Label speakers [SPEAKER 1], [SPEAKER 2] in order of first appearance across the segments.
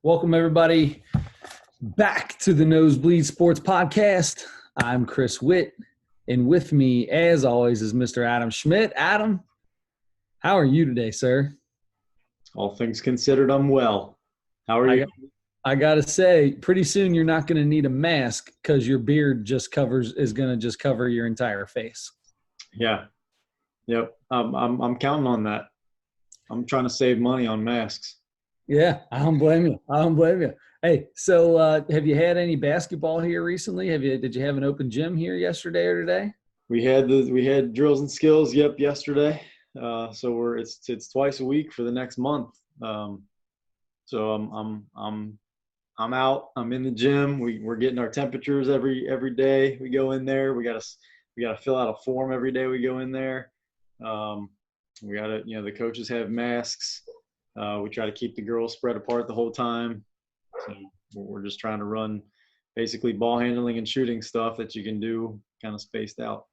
[SPEAKER 1] Welcome, everybody, back to the Nosebleed Sports Podcast. I'm Chris Witt, and with me, as always, is Mr. Adam Schmidt. Adam, how are you today, sir?
[SPEAKER 2] All things considered, I'm well. How are you?
[SPEAKER 1] I got to say, pretty soon you're not going to need a mask because your beard is going to just cover your entire face.
[SPEAKER 2] Yeah. Yep. I'm counting on that. I'm trying to save money on masks.
[SPEAKER 1] Yeah, I don't blame you. I don't blame you. Hey, so have you had any basketball here recently? Did you have an open gym here yesterday or today?
[SPEAKER 2] We had drills and skills. Yep, yesterday. So it's twice a week for the next month. So I'm out. I'm in the gym. We're getting our temperatures every day. We go in there. We gotta fill out a form every day. We go in there. We gotta the coaches have masks. We try to keep the girls spread apart the whole time. So we're just trying to run basically ball handling and shooting stuff that you can do kind of spaced out.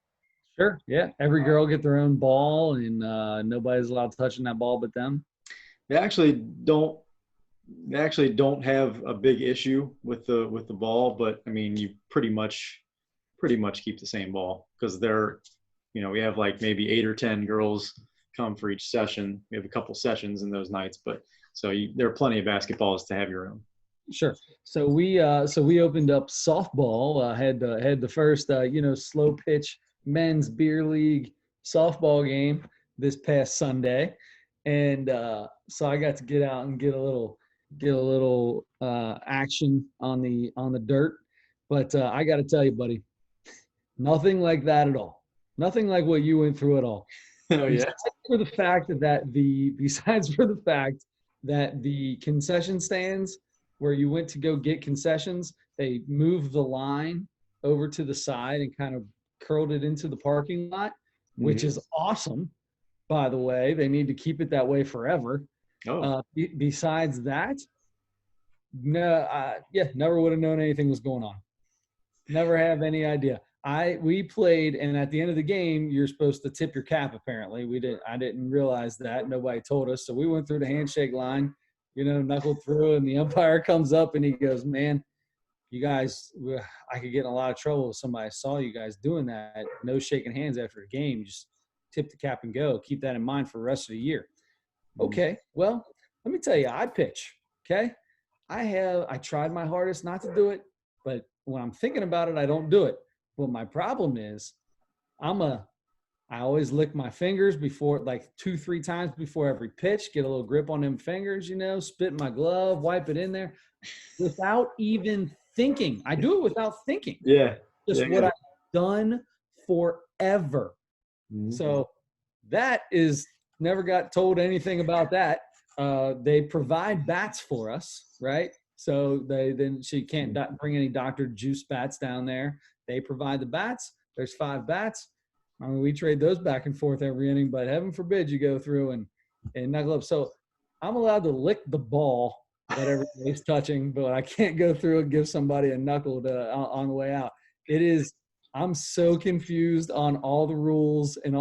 [SPEAKER 1] Sure. Yeah. Every girl get their own ball, and nobody's allowed touching that ball but them.
[SPEAKER 2] They actually don't have a big issue with the ball, but I mean you pretty much keep the same ball because we have like maybe 8 or 10 girls come for each session. We have a couple sessions in those nights, but there are plenty of basketballs to have your own.
[SPEAKER 1] Sure. So we opened up softball. Had the first slow pitch men's beer league softball game this past Sunday, and so I got to get out and get a little action on the dirt. But I got to tell you, buddy, nothing like that at all. Nothing like what you went through at all.
[SPEAKER 2] Oh yeah.
[SPEAKER 1] Besides for the fact that the concession stands where you went to go get concessions, they moved the line over to the side and kind of curled it into the parking lot, which is awesome. By the way, they need to keep it that way forever.
[SPEAKER 2] Oh.
[SPEAKER 1] Besides that, never would have known anything was going on. Never have any idea. We played, and at the end of the game, you're supposed to tip your cap. Apparently, I didn't realize that. Nobody told us. So we went through the handshake line, knuckled through, and the umpire comes up and he goes, "Man, you guys, I could get in a lot of trouble if somebody saw you guys doing that. No shaking hands after a game. You just tip the cap and go. Keep that in mind for the rest of the year." Okay, well, let me tell you, I pitch. Okay, I tried my hardest not to do it, but when I'm thinking about it, I don't do it. Well, my problem is I always lick my fingers before, like 2-3 times before every pitch, get a little grip on them fingers, spit in my glove, wipe it in there without even thinking. I do it without thinking.
[SPEAKER 2] Yeah.
[SPEAKER 1] I've done forever. Mm-hmm. So that is never got told anything about that. They provide bats for us, right? So she can't bring any Dr. Juice bats down there. They provide the bats. There's 5 bats. I mean, we trade those back and forth every inning, but heaven forbid you go through and knuckle up. So I'm allowed to lick the ball that everybody's touching, but I can't go through and give somebody a knuckle on the way out. I'm so confused on all the rules and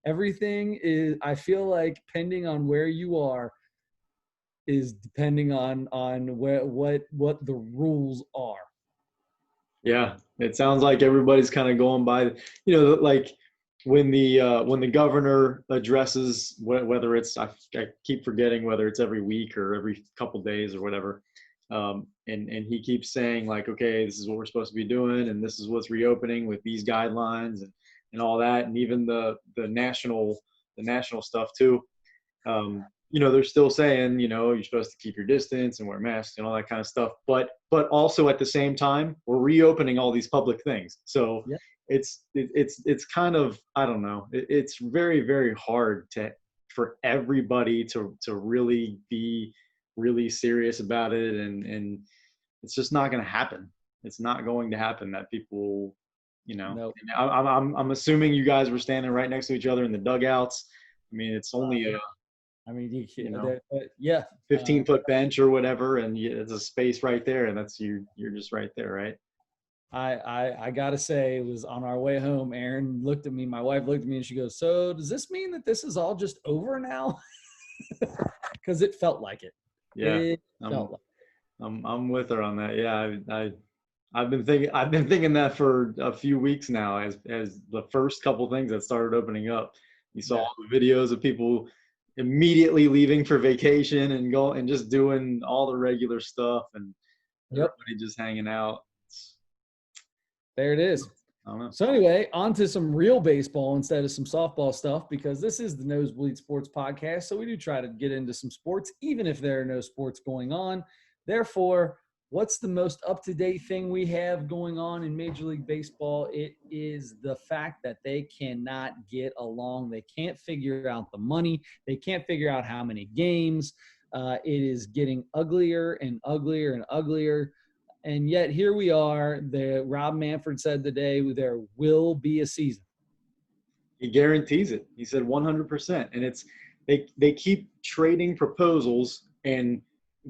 [SPEAKER 1] everything is, I feel like pending on where you are is depending on what the rules are.
[SPEAKER 2] Yeah, it sounds like everybody's kind of going by, like when the governor addresses, whether it's I keep forgetting whether it's every week or every couple days or whatever, and he keeps saying like, okay, this is what we're supposed to be doing, and this is what's reopening with these guidelines and all that, and even the national stuff too. They're still saying, you're supposed to keep your distance and wear masks and all that kind of stuff. But also at the same time, we're reopening all these public things. So yeah. It's kind of, I don't know. It's very, very hard for everybody to really be really serious about it. And it's just not going to happen. It's not going to happen that people,
[SPEAKER 1] Nope.
[SPEAKER 2] I'm assuming you guys were standing right next to each other in the dugouts. I mean, it's only
[SPEAKER 1] yeah,
[SPEAKER 2] 15-foot bench or whatever, and it's a space right there, and that's you're just right there, right?
[SPEAKER 1] I gotta say, it was on our way home. Erin looked at me, my wife looked at me, and she goes, "So does this mean that this is all just over now?" Because it felt like it.
[SPEAKER 2] Yeah,
[SPEAKER 1] felt like.
[SPEAKER 2] I'm with her on that. Yeah, I've been thinking that for a few weeks now as the first couple things that started opening up. You saw
[SPEAKER 1] Yeah.
[SPEAKER 2] all the videos of people immediately leaving for vacation and go and just doing all the regular stuff and
[SPEAKER 1] Yep.
[SPEAKER 2] everybody just hanging out.
[SPEAKER 1] There it is.
[SPEAKER 2] I don't know.
[SPEAKER 1] So anyway, on to some real baseball instead of some softball stuff, because this is the Nosebleed Sports Podcast. So we do try to get into some sports, even if there are no sports going on. Therefore, what's the most up-to-date thing we have going on in Major League Baseball? It is the fact that they cannot get along. They can't figure out the money. They can't figure out how many games. It is getting uglier and uglier and uglier. And yet here we are. Rob Manfred said today there will be a season.
[SPEAKER 2] He guarantees it. He said 100%. And they keep trading proposals and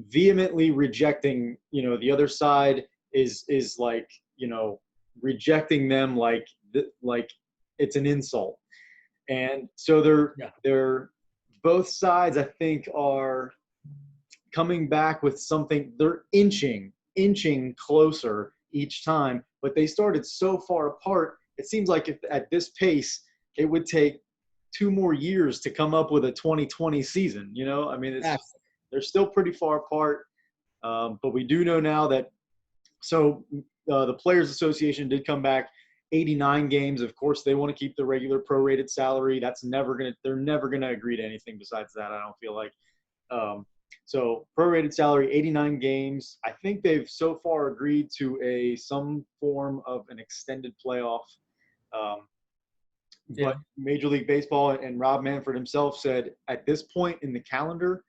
[SPEAKER 2] vehemently rejecting, the other side is like, rejecting them like it's an insult. And so they're both sides, I think, are coming back with something. They're inching closer each time, but they started so far apart. It seems like if at this pace, it would take 2 more years to come up with a 2020 season. I mean, they're still pretty far apart. But we do know now that the Players Association did come back 89 games. Of course, they want to keep the regular prorated salary. They're never gonna agree to anything besides that, I don't feel like. So prorated salary, 89 games. I think they've so far agreed to some form of an extended playoff. But Major League Baseball and Rob Manfred himself said at this point in the calendar,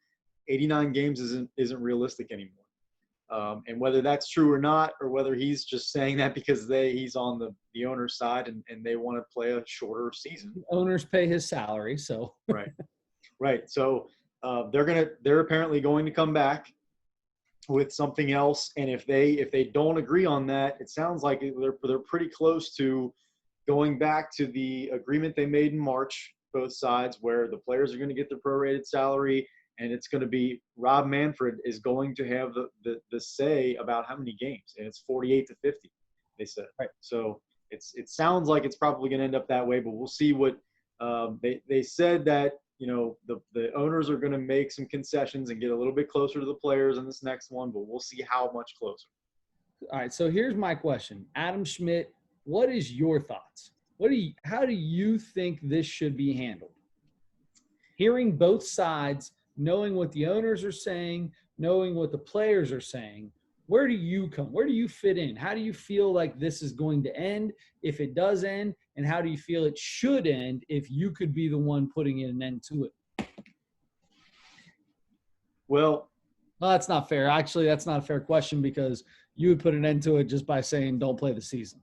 [SPEAKER 2] 89 games isn't realistic anymore. And whether that's true or not, or whether he's just saying that because he's on the owner's side and they want to play a shorter season.
[SPEAKER 1] Owners pay his salary, so
[SPEAKER 2] right. So they're apparently going to come back with something else, and if they don't agree on that, it sounds like they're pretty close to going back to the agreement they made in March, both sides, where the players are going to get their prorated salary. And it's going to be Rob Manfred is going to have the say about how many games, and it's 48 to 50, they said.
[SPEAKER 1] Right.
[SPEAKER 2] So it sounds like it's probably going to end up that way, but we'll see what they said that the owners are going to make some concessions and get a little bit closer to the players in this next one, but we'll see how much closer.
[SPEAKER 1] All right. So here's my question, Adam Schmidt. What is your thoughts? How do you think this should be handled? Hearing both sides, knowing what the owners are saying, knowing what the players are saying, where do you come? Where do you fit in? How do you feel like this is going to end if it does end? And how do you feel it should end if you could be the one putting an end to it?
[SPEAKER 2] Well,
[SPEAKER 1] that's not fair. Actually, that's not a fair question because you would put an end to it just by saying don't play the season.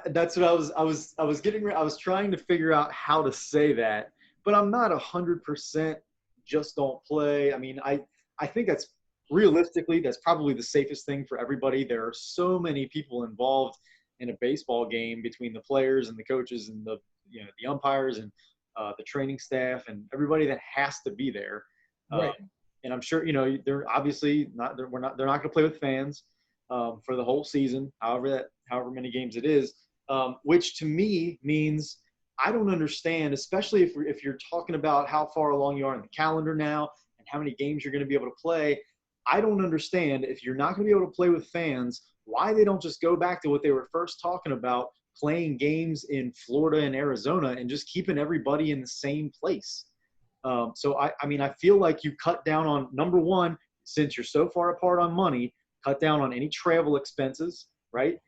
[SPEAKER 2] That's what I was trying to figure out how to say that, but I'm not 100% just don't play. I mean, I think that's realistically, that's probably the safest thing for everybody. There are so many people involved in a baseball game between the players and the coaches and the umpires and the training staff and everybody that has to be there.
[SPEAKER 1] Right.
[SPEAKER 2] And I'm sure, they're obviously they're not going to play with fans for the whole season, however many games it is, which to me means I don't understand, especially if you're talking about how far along you are in the calendar now and how many games you're going to be able to play. I don't understand if you're not going to be able to play with fans, why they don't just go back to what they were first talking about, playing games in Florida and Arizona and just keeping everybody in the same place. So I mean, I feel like you cut down on, number one, since you're so far apart on money, cut down on any travel expenses, right?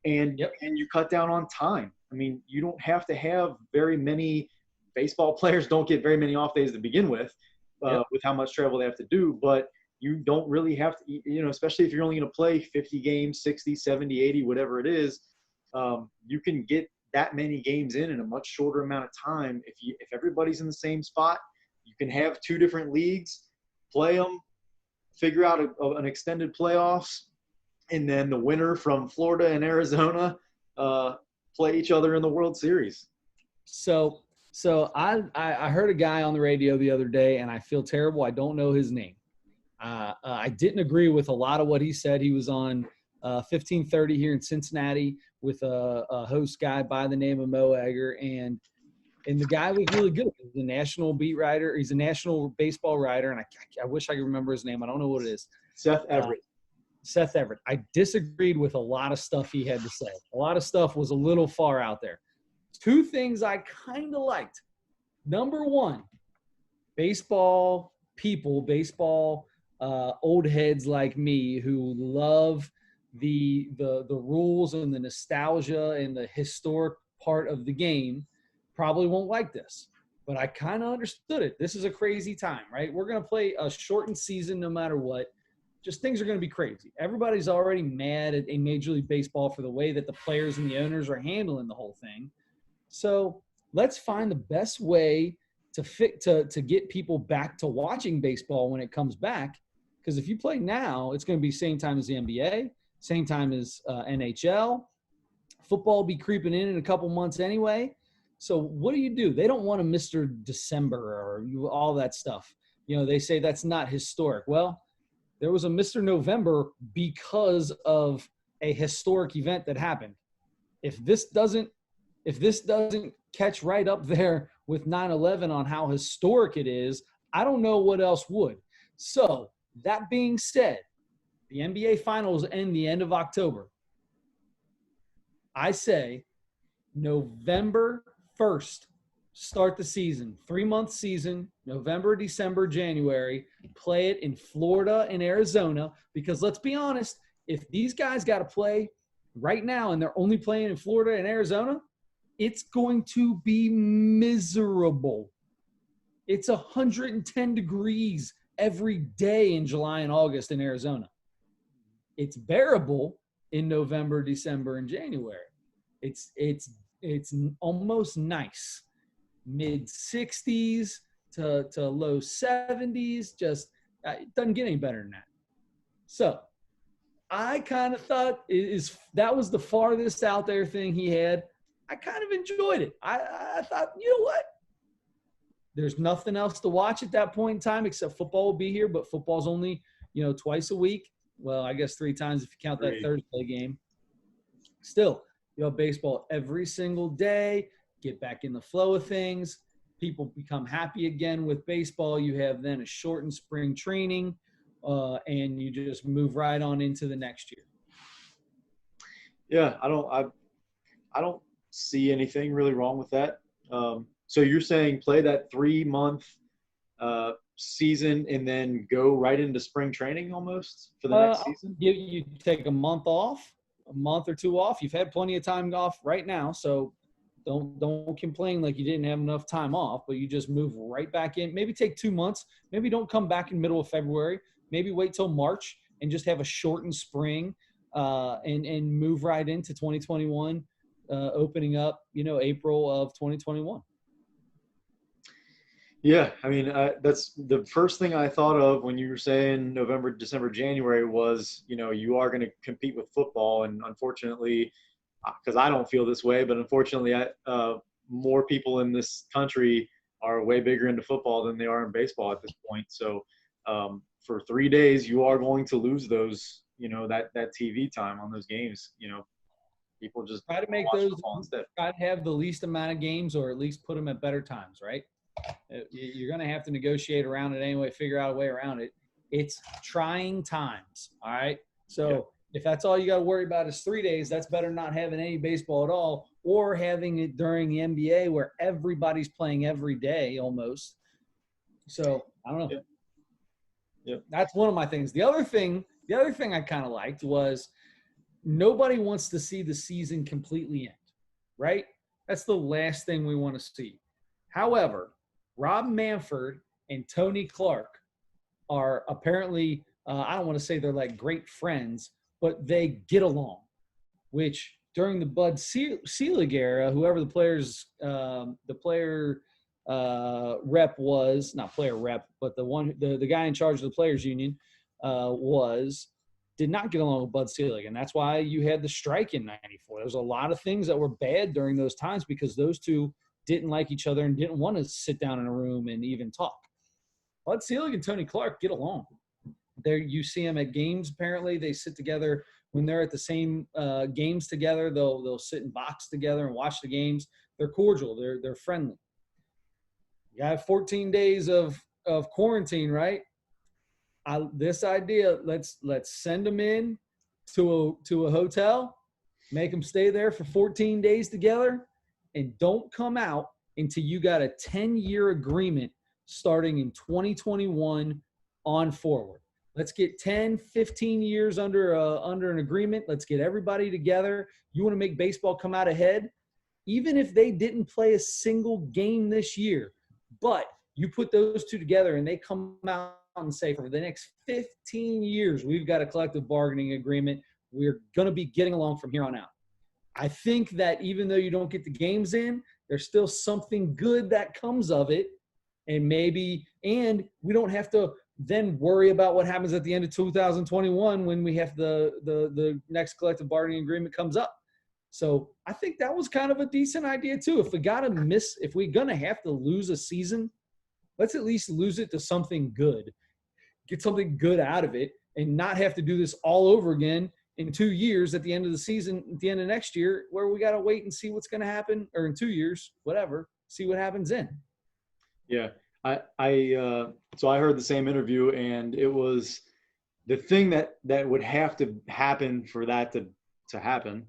[SPEAKER 2] And you cut down on time. I mean, you don't have to have very many – baseball players don't get very many off days to begin with how much travel they have to do. But you don't really have to – especially if you're only going to play 50 games, 60, 70, 80, whatever it is, you can get that many games in a much shorter amount of time. If everybody's in the same spot, you can have 2 different leagues, play them, figure out an extended playoffs, and then the winner from Florida and Arizona play each other in the World Series.
[SPEAKER 1] So I heard a guy on the radio the other day, and I feel terrible. I don't know his name. I didn't agree with a lot of what he said. He was on 1530 here in Cincinnati with a host guy by the name of Mo Egger, and the guy was really good. He's a national beat writer. He's a national baseball writer, and I wish I could remember his name. I don't know what it is.
[SPEAKER 2] Seth Everett.
[SPEAKER 1] Seth Everett. I disagreed with a lot of stuff he had to say. A lot of stuff was a little far out there. Two things I kind of liked. Number one, baseball people, old heads like me who love the rules and the nostalgia and the historic part of the game probably won't like this. But I kind of understood it. This is a crazy time, right? We're going to play a shortened season no matter what. Just things are going to be crazy. Everybody's already mad at a Major League Baseball for the way that the players and the owners are handling the whole thing. So let's find the best way to get people back to watching baseball when it comes back. Because if you play now, it's going to be same time as the NBA, same time as NHL. Football will be creeping in a couple months anyway. So what do? They don't want a Mr. December or all that stuff. They say that's not historic. Well, there was a Mr. November because of a historic event that happened. If this doesn't catch right up there with 9/11 on how historic it is, I don't know what else would. So that being said, the NBA Finals end the end of October. I say November 1st, start the season. 3-month season, November, December, January. Play it in Florida and Arizona because let's be honest, if these guys got to play right now and they're only playing in Florida and Arizona, it's going to be miserable. It's 110 degrees every day in July and August in Arizona. It's bearable in November, December, and January. It's almost nice. Mid 60s to low 70s. Just it doesn't get any better than that. So I kind of thought that was the farthest out there thing he had. I kind of enjoyed it. I thought, you know what? There's nothing else to watch at that point in time except football will be here, but football's only, twice a week. Well, I guess 3 times if you count that Thursday game. Still, you have baseball every single day. Get back in the flow of things. People become happy again with baseball. You have then a shortened spring training, and you just move right on into the next year.
[SPEAKER 2] Yeah, I don't see anything really wrong with that. So you're saying play that 3-month season and then go right into spring training almost for the next season?
[SPEAKER 1] You take a month off, a month or two off. You've had plenty of time off right now, so don't complain like you didn't have enough time off, but you just move right back in. Maybe take 2 months. Maybe don't come back in middle of February. Maybe wait till March and just have a shortened spring and move right into 2021, opening up, April of 2021.
[SPEAKER 2] Yeah, I mean, that's the first thing I thought of when you were saying November, December, January was, you are going to compete with football. And unfortunately, because I don't feel this way, but unfortunately, more people in this country are way bigger into football than they are in baseball at this point. So for 3 days, you are going to lose those, that TV time on those games. People just
[SPEAKER 1] try to make those, try to have the least amount of games or at least put them at better times, right? You're going to have to negotiate around it anyway, figure out a way around it. It's trying times, all right? So if that's all you got to worry about is 3 days, that's better than not having any baseball at all or having it during the NBA where everybody's playing every day almost. So I don't know.
[SPEAKER 2] Yep.
[SPEAKER 1] That's one of my things. The other thing I kind of liked was nobody wants to see the season completely end, right? That's the last thing we want to see. However, Rob Manfred and Tony Clark are apparently, I don't want to say they're like great friends, but they get along, which during the Bud Selig era, whoever the player rep was, not player rep, but the guy in charge of the players union did not get along with Bud Selig. And that's why you had the strike in 94. There was a lot of things that were bad during those times because those two didn't like each other and didn't want to sit down in a room and even talk. Bud Selig and Tony Clark get along. There, you see them at games. Apparently, they sit together when they're at the same games together. They'll sit and box together and watch the games. They're cordial. They're friendly. You have 14 days of quarantine, right? This idea, let's send them in to a hotel, make them stay there for 14 days together, and don't come out until you got a 10-year agreement starting in 2021 on forward. Let's get 10, 15 years under an agreement. Let's get everybody together. You want to make baseball come out ahead? Even if they didn't play a single game this year, but you put those two together and they come out and say, for the next 15 years, we've got a collective bargaining agreement. We're going to be getting along from here on out. I think that even though you don't get the games in, there's still something good that comes of it. And we don't have to then worry about what happens at the end of 2021 when we have the next collective bargaining agreement comes up. So I think that was kind of a decent idea too. If we're going to have to lose a season, let's at least lose it to something good. Get something good out of it and not have to do this all over again in 2 years at the end of the season, at the end of next year, where we got to wait and see what's going to happen, or in 2 years, whatever, see what happens then.
[SPEAKER 2] Yeah. So I heard the same interview, and it was the thing that would have to happen for that to happen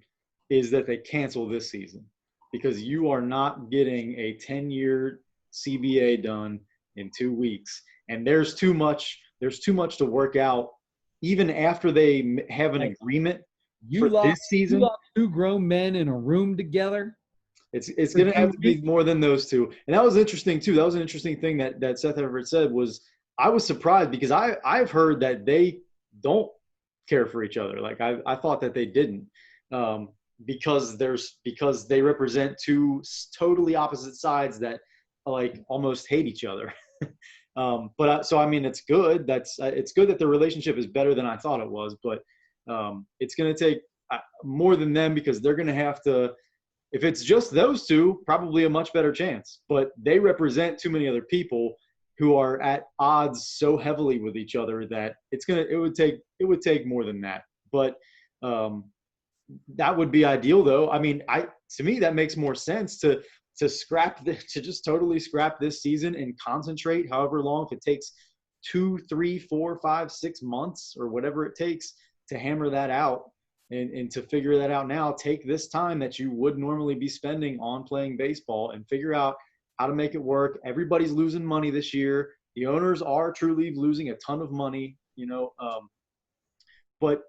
[SPEAKER 2] is that they cancel this season, because you are not getting a 10-year CBA done in 2 weeks. And there's too much to work out even after they have an agreement for this season.
[SPEAKER 1] You lock 2 grown men in a room together.
[SPEAKER 2] It's going to have to be more than those two. And that was interesting too. That was an interesting thing that Seth Everett said. Was I was surprised, because I've heard that they don't care for each other. Like I thought that they didn't, because they represent two totally opposite sides that like almost hate each other. So I mean, it's good. It's good that the relationship is better than I thought it was. But it's going to take more than them, because they're going to have to. If it's just those two, probably a much better chance. But they represent too many other people who are at odds so heavily with each other that it would take more than that. But that would be ideal, though. I mean, to me that makes more sense to just totally scrap this season and concentrate however long, if it takes 2, 3, 4, 5, 6 months or whatever it takes to hammer that out. And to figure that out now, take this time that you would normally be spending on playing baseball and figure out how to make it work. Everybody's losing money this year. The owners are truly losing a ton of money, but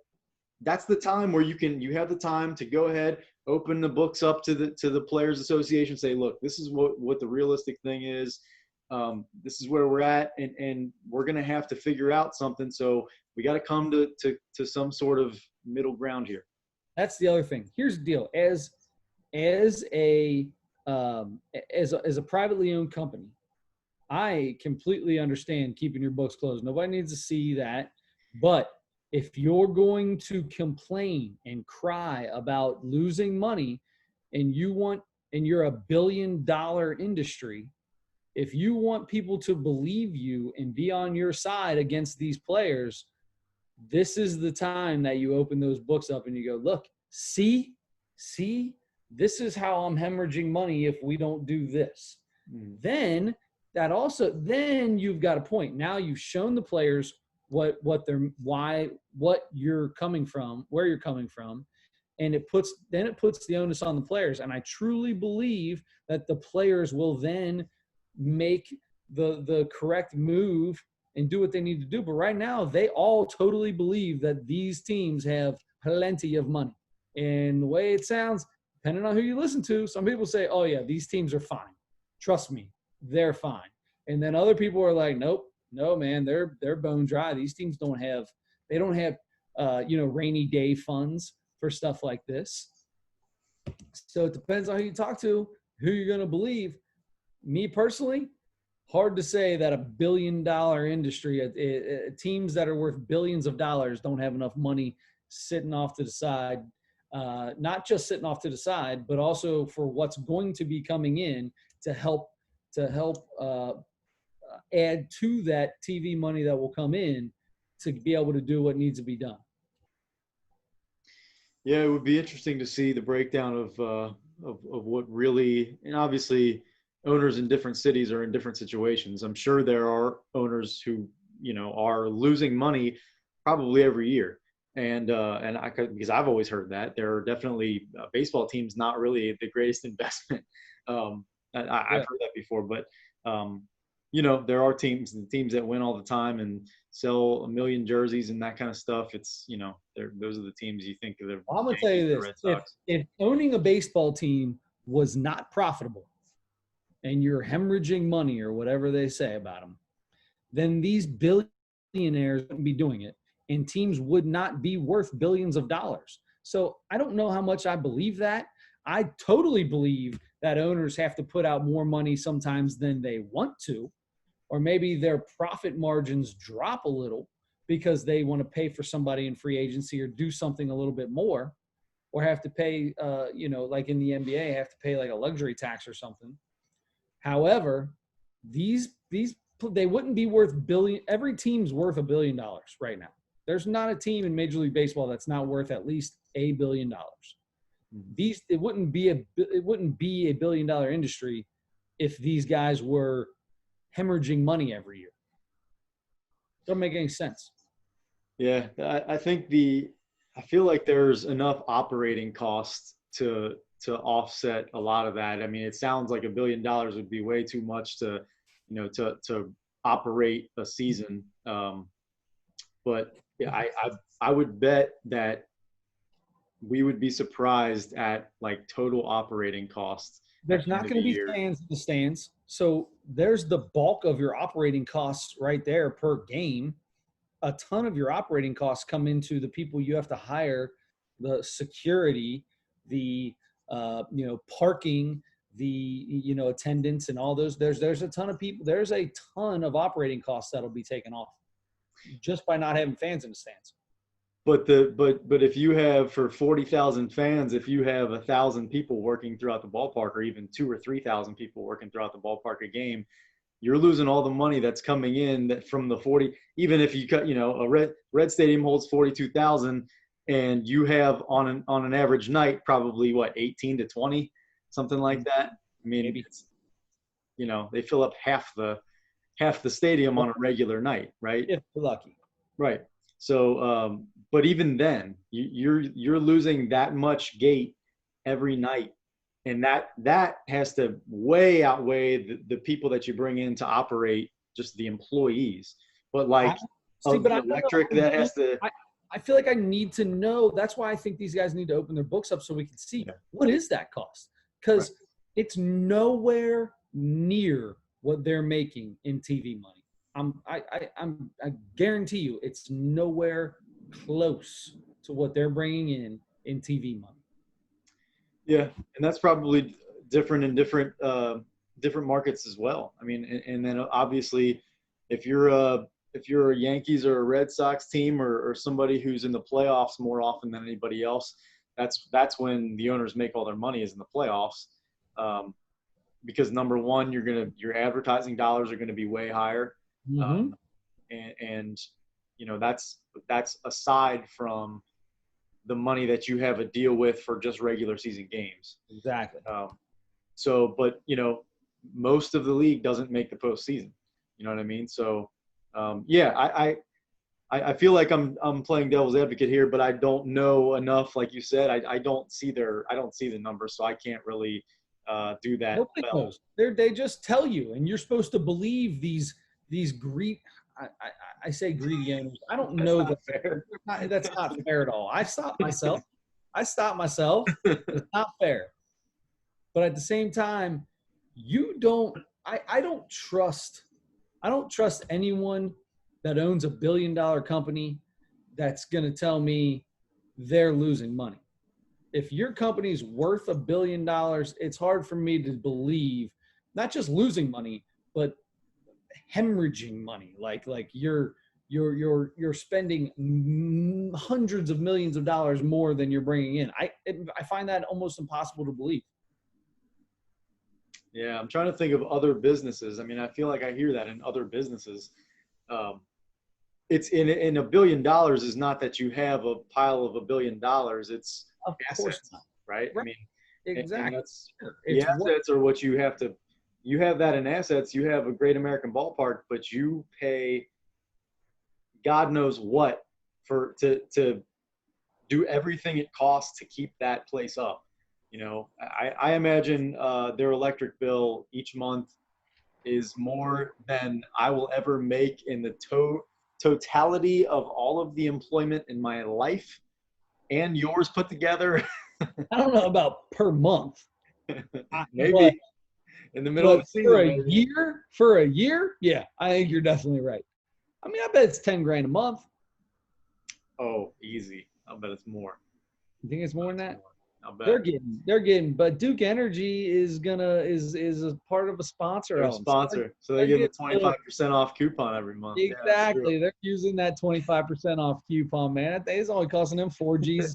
[SPEAKER 2] that's the time where you have the time to go ahead, open the books up to the Players Association, say, look, this is what the realistic thing is. This is where we're at, and we're going to have to figure out something. So we got to come to some sort of middle ground here.
[SPEAKER 1] That's the other thing. Here's the deal: as a privately owned company, I completely understand keeping your books closed. Nobody needs to see that. But if you're going to complain and cry about losing money, and you're $1 billion industry, if you want people to believe you and be on your side against these players, this is the time that you open those books up and you go, look, see, this is how I'm hemorrhaging money if we don't do this. Then you've got a point. Now you've shown the players what you're coming from, where you're coming from, and it puts the onus on the players. And I truly believe that the players will then make the correct move and do what they need to do. But right now, they all totally believe that these teams have plenty of money. And the way it sounds, depending on who you listen to, some people say, oh yeah, these teams are fine. Trust me, they're fine. And then other people are like, nope, no, man, they're bone dry. These teams don't have rainy day funds for stuff like this. So it depends on who you talk to, who you're going to believe. Me personally, hard to say that $1 billion industry, teams that are worth billions of dollars don't have enough money sitting off to the side, not just sitting off to the side, but also for what's going to be coming in to help add to that TV money that will come in to be able to do what needs to be done.
[SPEAKER 2] Yeah, it would be interesting to see the breakdown of what really, and obviously owners in different cities are in different situations. I'm sure there are owners who, are losing money probably every year. And I could, because I've always heard that there are definitely baseball teams not really the greatest investment. I've heard that before, but there are teams that win all the time and sell a million jerseys and that kind of stuff. It's those are the teams you think of. The
[SPEAKER 1] Well, I'm gonna tell you
[SPEAKER 2] Yankees, the
[SPEAKER 1] this:
[SPEAKER 2] Red Sox.
[SPEAKER 1] if owning a baseball team was not profitable, and you're hemorrhaging money or whatever they say about them, then these billionaires wouldn't be doing it, and teams would not be worth billions of dollars. So I don't know how much I believe that. I totally believe that owners have to put out more money sometimes than they want to, or maybe their profit margins drop a little because they want to pay for somebody in free agency or do something a little bit more, or have to pay, like in the NBA, have to pay like a luxury tax or something. However, these they wouldn't be worth billion. Every team's worth $1 billion right now. There's not a team in Major League Baseball that's not worth at least $1 billion. It wouldn't be a $1 billion industry if these guys were hemorrhaging money every year. Doesn't make any sense.
[SPEAKER 2] Yeah, I think I feel like there's enough operating costs to offset a lot of that. I mean, it sounds like $1 billion would be way too much to operate a season. But yeah, I would bet that we would be surprised at like total operating costs.
[SPEAKER 1] There's not going to be fans in the stands. So there's the bulk of your operating costs right there per game. A ton of your operating costs come into the people you have to hire, the security, the parking, the attendance, and all those. There's a ton of people. There's a ton of operating costs that'll be taken off just by not having fans in the stands.
[SPEAKER 2] But if you have, for 40,000 fans, if you have 1,000 people working throughout the ballpark, or even 2,000 or 3,000 people working throughout the ballpark a game, you're losing all the money that's coming in from the 40. Even if you cut, a red stadium holds 42,000, and you have on an average night probably 18 to 20, something like that. I mean, maybe they fill up half the stadium on a regular night, right?
[SPEAKER 1] If you're lucky,
[SPEAKER 2] right. So, but even then, you're losing that much gate every night, and that has to way outweigh the people that you bring in to operate, just the employees. But electric that has to.
[SPEAKER 1] I feel like I need to know. That's why I think these guys need to open their books up so we can see what is that cost, because it's nowhere near what they're making in TV money. I guarantee you it's nowhere close to what they're bringing in TV money.
[SPEAKER 2] Yeah, and that's probably different in different markets as well. I mean, and then obviously, if you're a Yankees or a Red Sox team, or somebody who's in the playoffs more often than anybody else, that's when the owners make all their money, is in the playoffs. Because number one, your advertising dollars are going to be way higher.
[SPEAKER 1] Mm-hmm.
[SPEAKER 2] And that's aside from the money that you have a deal with for just regular season games.
[SPEAKER 1] Exactly.
[SPEAKER 2] But most of the league doesn't make the postseason. You know what I mean? So I feel like I'm playing devil's advocate here, but I don't know enough. Like you said, I don't see the numbers, so I can't really do that.
[SPEAKER 1] Nobody knows. They just tell you, and you're supposed to believe these I say greedy owners. I don't know that fair. That's not fair at all. I stopped myself. It's not fair. But at the same time, I don't trust anyone that owns $1 billion company that's going to tell me they're losing money. If your company's worth $1 billion, it's hard for me to believe not just losing money, but hemorrhaging money. Like you're spending hundreds of millions of dollars more than you're bringing in. I find that almost impossible to believe.
[SPEAKER 2] Yeah, I'm trying to think of other businesses. I mean, I feel like I hear that in other businesses. it's in $1 billion is not that you have a pile of $1 billion. It's
[SPEAKER 1] Of course
[SPEAKER 2] assets,
[SPEAKER 1] not.
[SPEAKER 2] right? I
[SPEAKER 1] Right.
[SPEAKER 2] mean, and
[SPEAKER 1] Exactly.
[SPEAKER 2] that's the
[SPEAKER 1] It's what
[SPEAKER 2] assets are what you have to. You have that in assets. You have a great American ballpark, but you pay God knows what for to do everything it costs to keep that place up. I imagine their electric bill each month is more than I will ever make in the totality of all of the employment in my life and yours put together.
[SPEAKER 1] I don't know about per month, but
[SPEAKER 2] Maybe in the middle of the
[SPEAKER 1] for
[SPEAKER 2] season,
[SPEAKER 1] a
[SPEAKER 2] maybe.
[SPEAKER 1] year, yeah, I think you're definitely right. I mean, I bet it's 10 grand a month.
[SPEAKER 2] Oh, easy. I'll bet it's more.
[SPEAKER 1] You think it's more than that?
[SPEAKER 2] I'll bet.
[SPEAKER 1] They're getting, but Duke Energy is a part of a sponsor
[SPEAKER 2] They're a
[SPEAKER 1] element. So
[SPEAKER 2] sponsor, so they
[SPEAKER 1] they're
[SPEAKER 2] get a
[SPEAKER 1] getting
[SPEAKER 2] 25% off coupon every month. Yeah, that's true.
[SPEAKER 1] exactly. They're using that 25% off coupon, man. It's only costing them 4Gs.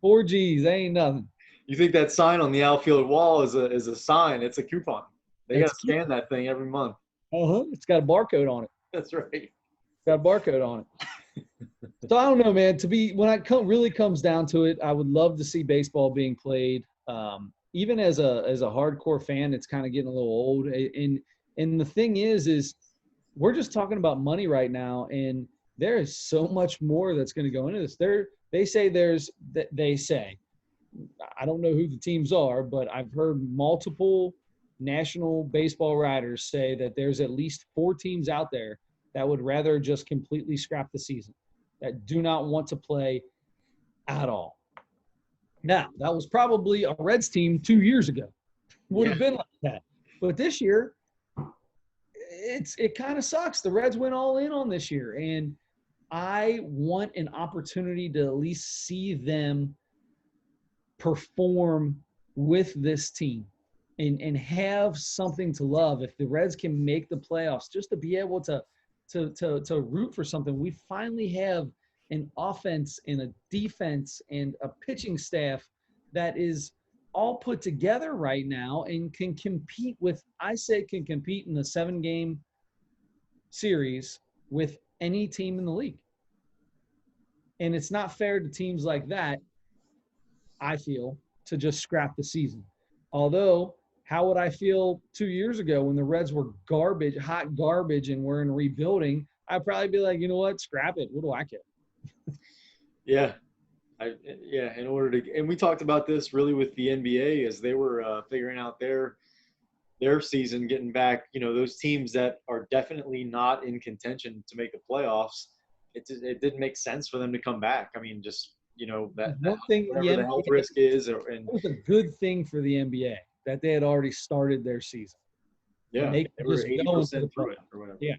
[SPEAKER 1] 4Gs, ain't nothing.
[SPEAKER 2] You think that sign on the outfield wall is a sign? It's a coupon. They got
[SPEAKER 1] It's
[SPEAKER 2] to scan that thing every month.
[SPEAKER 1] It's got a barcode on it.
[SPEAKER 2] That's right.
[SPEAKER 1] Got a barcode on it. So I don't know, man. When it really comes down to it, I would love to see baseball being played. Even as a hardcore fan, it's kind of getting a little old. And the thing is we're just talking about money right now, and there is so much more that's going to go into this. They say I don't know who the teams are, but I've heard multiple national baseball writers say that there's at least 4 teams out there that would rather just completely scrap the season, that do not want to play at all. Now, that was probably a Reds team 2 years ago. Would have been like that. But this year, it kind of sucks. The Reds went all in on this year, and I want an opportunity to at least see them perform with this team and have something to love. If the Reds can make the playoffs, just to be able to root for something. We finally have an offense and a defense and a pitching staff that is all put together right now and can compete in a 7-game series with any team in the league. And it's not fair to teams like that, I feel, to just scrap the season. Although, how would I feel 2 years ago when the Reds were garbage, hot garbage, and we're in rebuilding? I'd probably be like, you know what, scrap it. What do I care?
[SPEAKER 2] Yeah. In order to, and we talked about this really with the NBA as they were figuring out their season, getting back, those teams that are definitely not in contention to make the playoffs. It didn't make sense for them to come back. I mean, just, that
[SPEAKER 1] One thing
[SPEAKER 2] whatever the health risk is.
[SPEAKER 1] It was a good thing for the NBA that they had already started their season.
[SPEAKER 2] Yeah,
[SPEAKER 1] and they
[SPEAKER 2] were
[SPEAKER 1] just
[SPEAKER 2] 80% through it or whatever.
[SPEAKER 1] Yeah.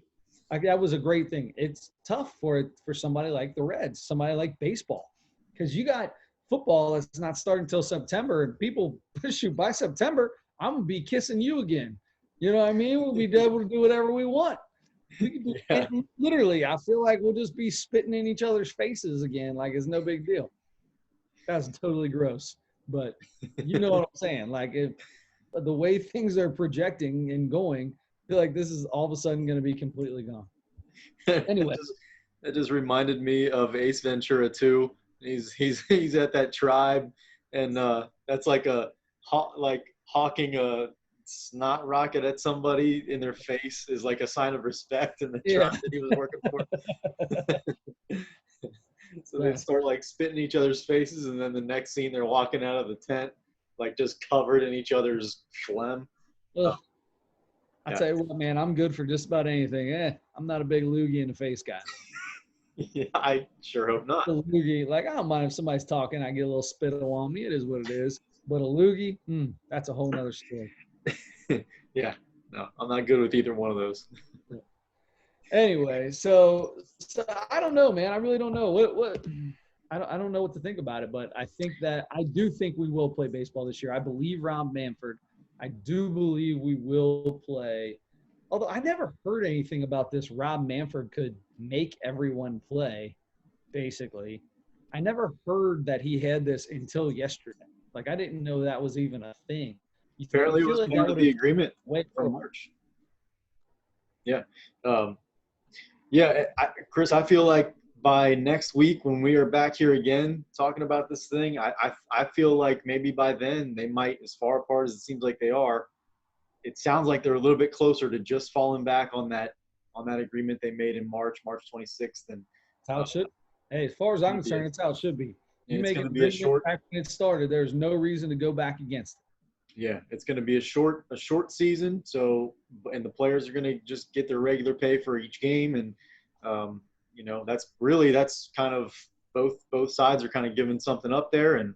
[SPEAKER 1] That was a great thing. It's tough for somebody like the Reds, somebody like baseball, because you got football that's not starting until September, and people push you by September, I'm gonna be kissing you again. You know what I mean? We'll be able to do whatever we want. We can do, and literally, I feel like we'll just be spitting in each other's faces again, like it's no big deal. That's totally gross, but you know what I'm saying. Like, if the way things are projecting and going, I feel like this is all of a sudden going to be completely gone. Anyway,
[SPEAKER 2] it just reminded me of Ace Ventura 2. He's at that tribe, and that's like hawking a snot rocket at somebody in their face is like a sign of respect in the tribe that he was working for. So they start like spitting each other's faces, and then the next scene they're walking out of the tent, like just covered in each other's phlegm.
[SPEAKER 1] I tell you what, man, I'm good for just about anything. I'm not a big loogie in the face guy.
[SPEAKER 2] Yeah, I sure hope not.
[SPEAKER 1] A loogie, like, I don't mind if somebody's talking, I get a little spittle on me. It is what it is. But a loogie, that's a whole nother story.
[SPEAKER 2] Yeah, no, I'm not good with either one of those.
[SPEAKER 1] Anyway, so I don't know, man. I really don't know what. I don't know what to think about it, but I do think we will play baseball this year. I believe Rob Manfred. I do believe we will play. Although I never heard anything about this. Rob Manfred could make everyone play, basically. I never heard that he had this until yesterday. Like, I didn't know that was even a thing.
[SPEAKER 2] Apparently, it was part of the agreement from March. Yeah. Yeah, Chris, I feel like by next week when we are back here again talking about this thing, I feel like maybe by then they might, as far apart as it seems like they are, it sounds like they're a little bit closer to just falling back on that agreement they made in March 26th, and
[SPEAKER 1] That's how
[SPEAKER 2] uh,
[SPEAKER 1] it should. Hey, as far as I'm concerned, it's how it should be. You
[SPEAKER 2] it's
[SPEAKER 1] make
[SPEAKER 2] going
[SPEAKER 1] an
[SPEAKER 2] to be a
[SPEAKER 1] agreement
[SPEAKER 2] short.
[SPEAKER 1] back when it started. There's no reason to go back against it.
[SPEAKER 2] Yeah, it's going to be a short season. So, and the players are going to just get their regular pay for each game, and um, that's kind of both sides are kind of giving something up there, and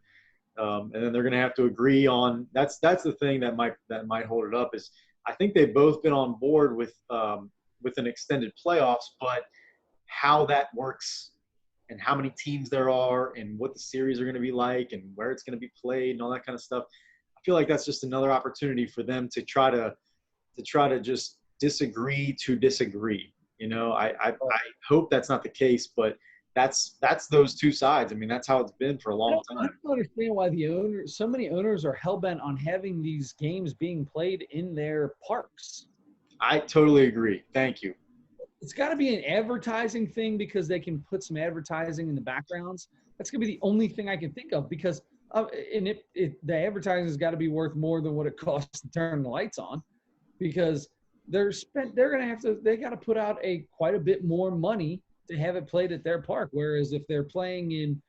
[SPEAKER 2] then they're going to have to agree on. That's the thing that might hold it up is I think they've both been on board with an extended playoffs, but how that works and how many teams there are and what the series are going to be like and where it's going to be played and all that kind of stuff. I feel like that's just another opportunity for them to try to just disagree to disagree. I hope that's not the case, but that's those two sides. I mean, that's how it's been for a long
[SPEAKER 1] I
[SPEAKER 2] time.
[SPEAKER 1] don't understand why so many owners are hell bent on having these games being played in their parks.
[SPEAKER 2] I totally agree. Thank you.
[SPEAKER 1] It's got to be an advertising thing because they can put some advertising in the backgrounds. That's going to be the only thing I can think of because the advertising has got to be worth more than what it costs to turn the lights on because they got to put out quite a bit more money to have it played at their park. Whereas if they're playing in,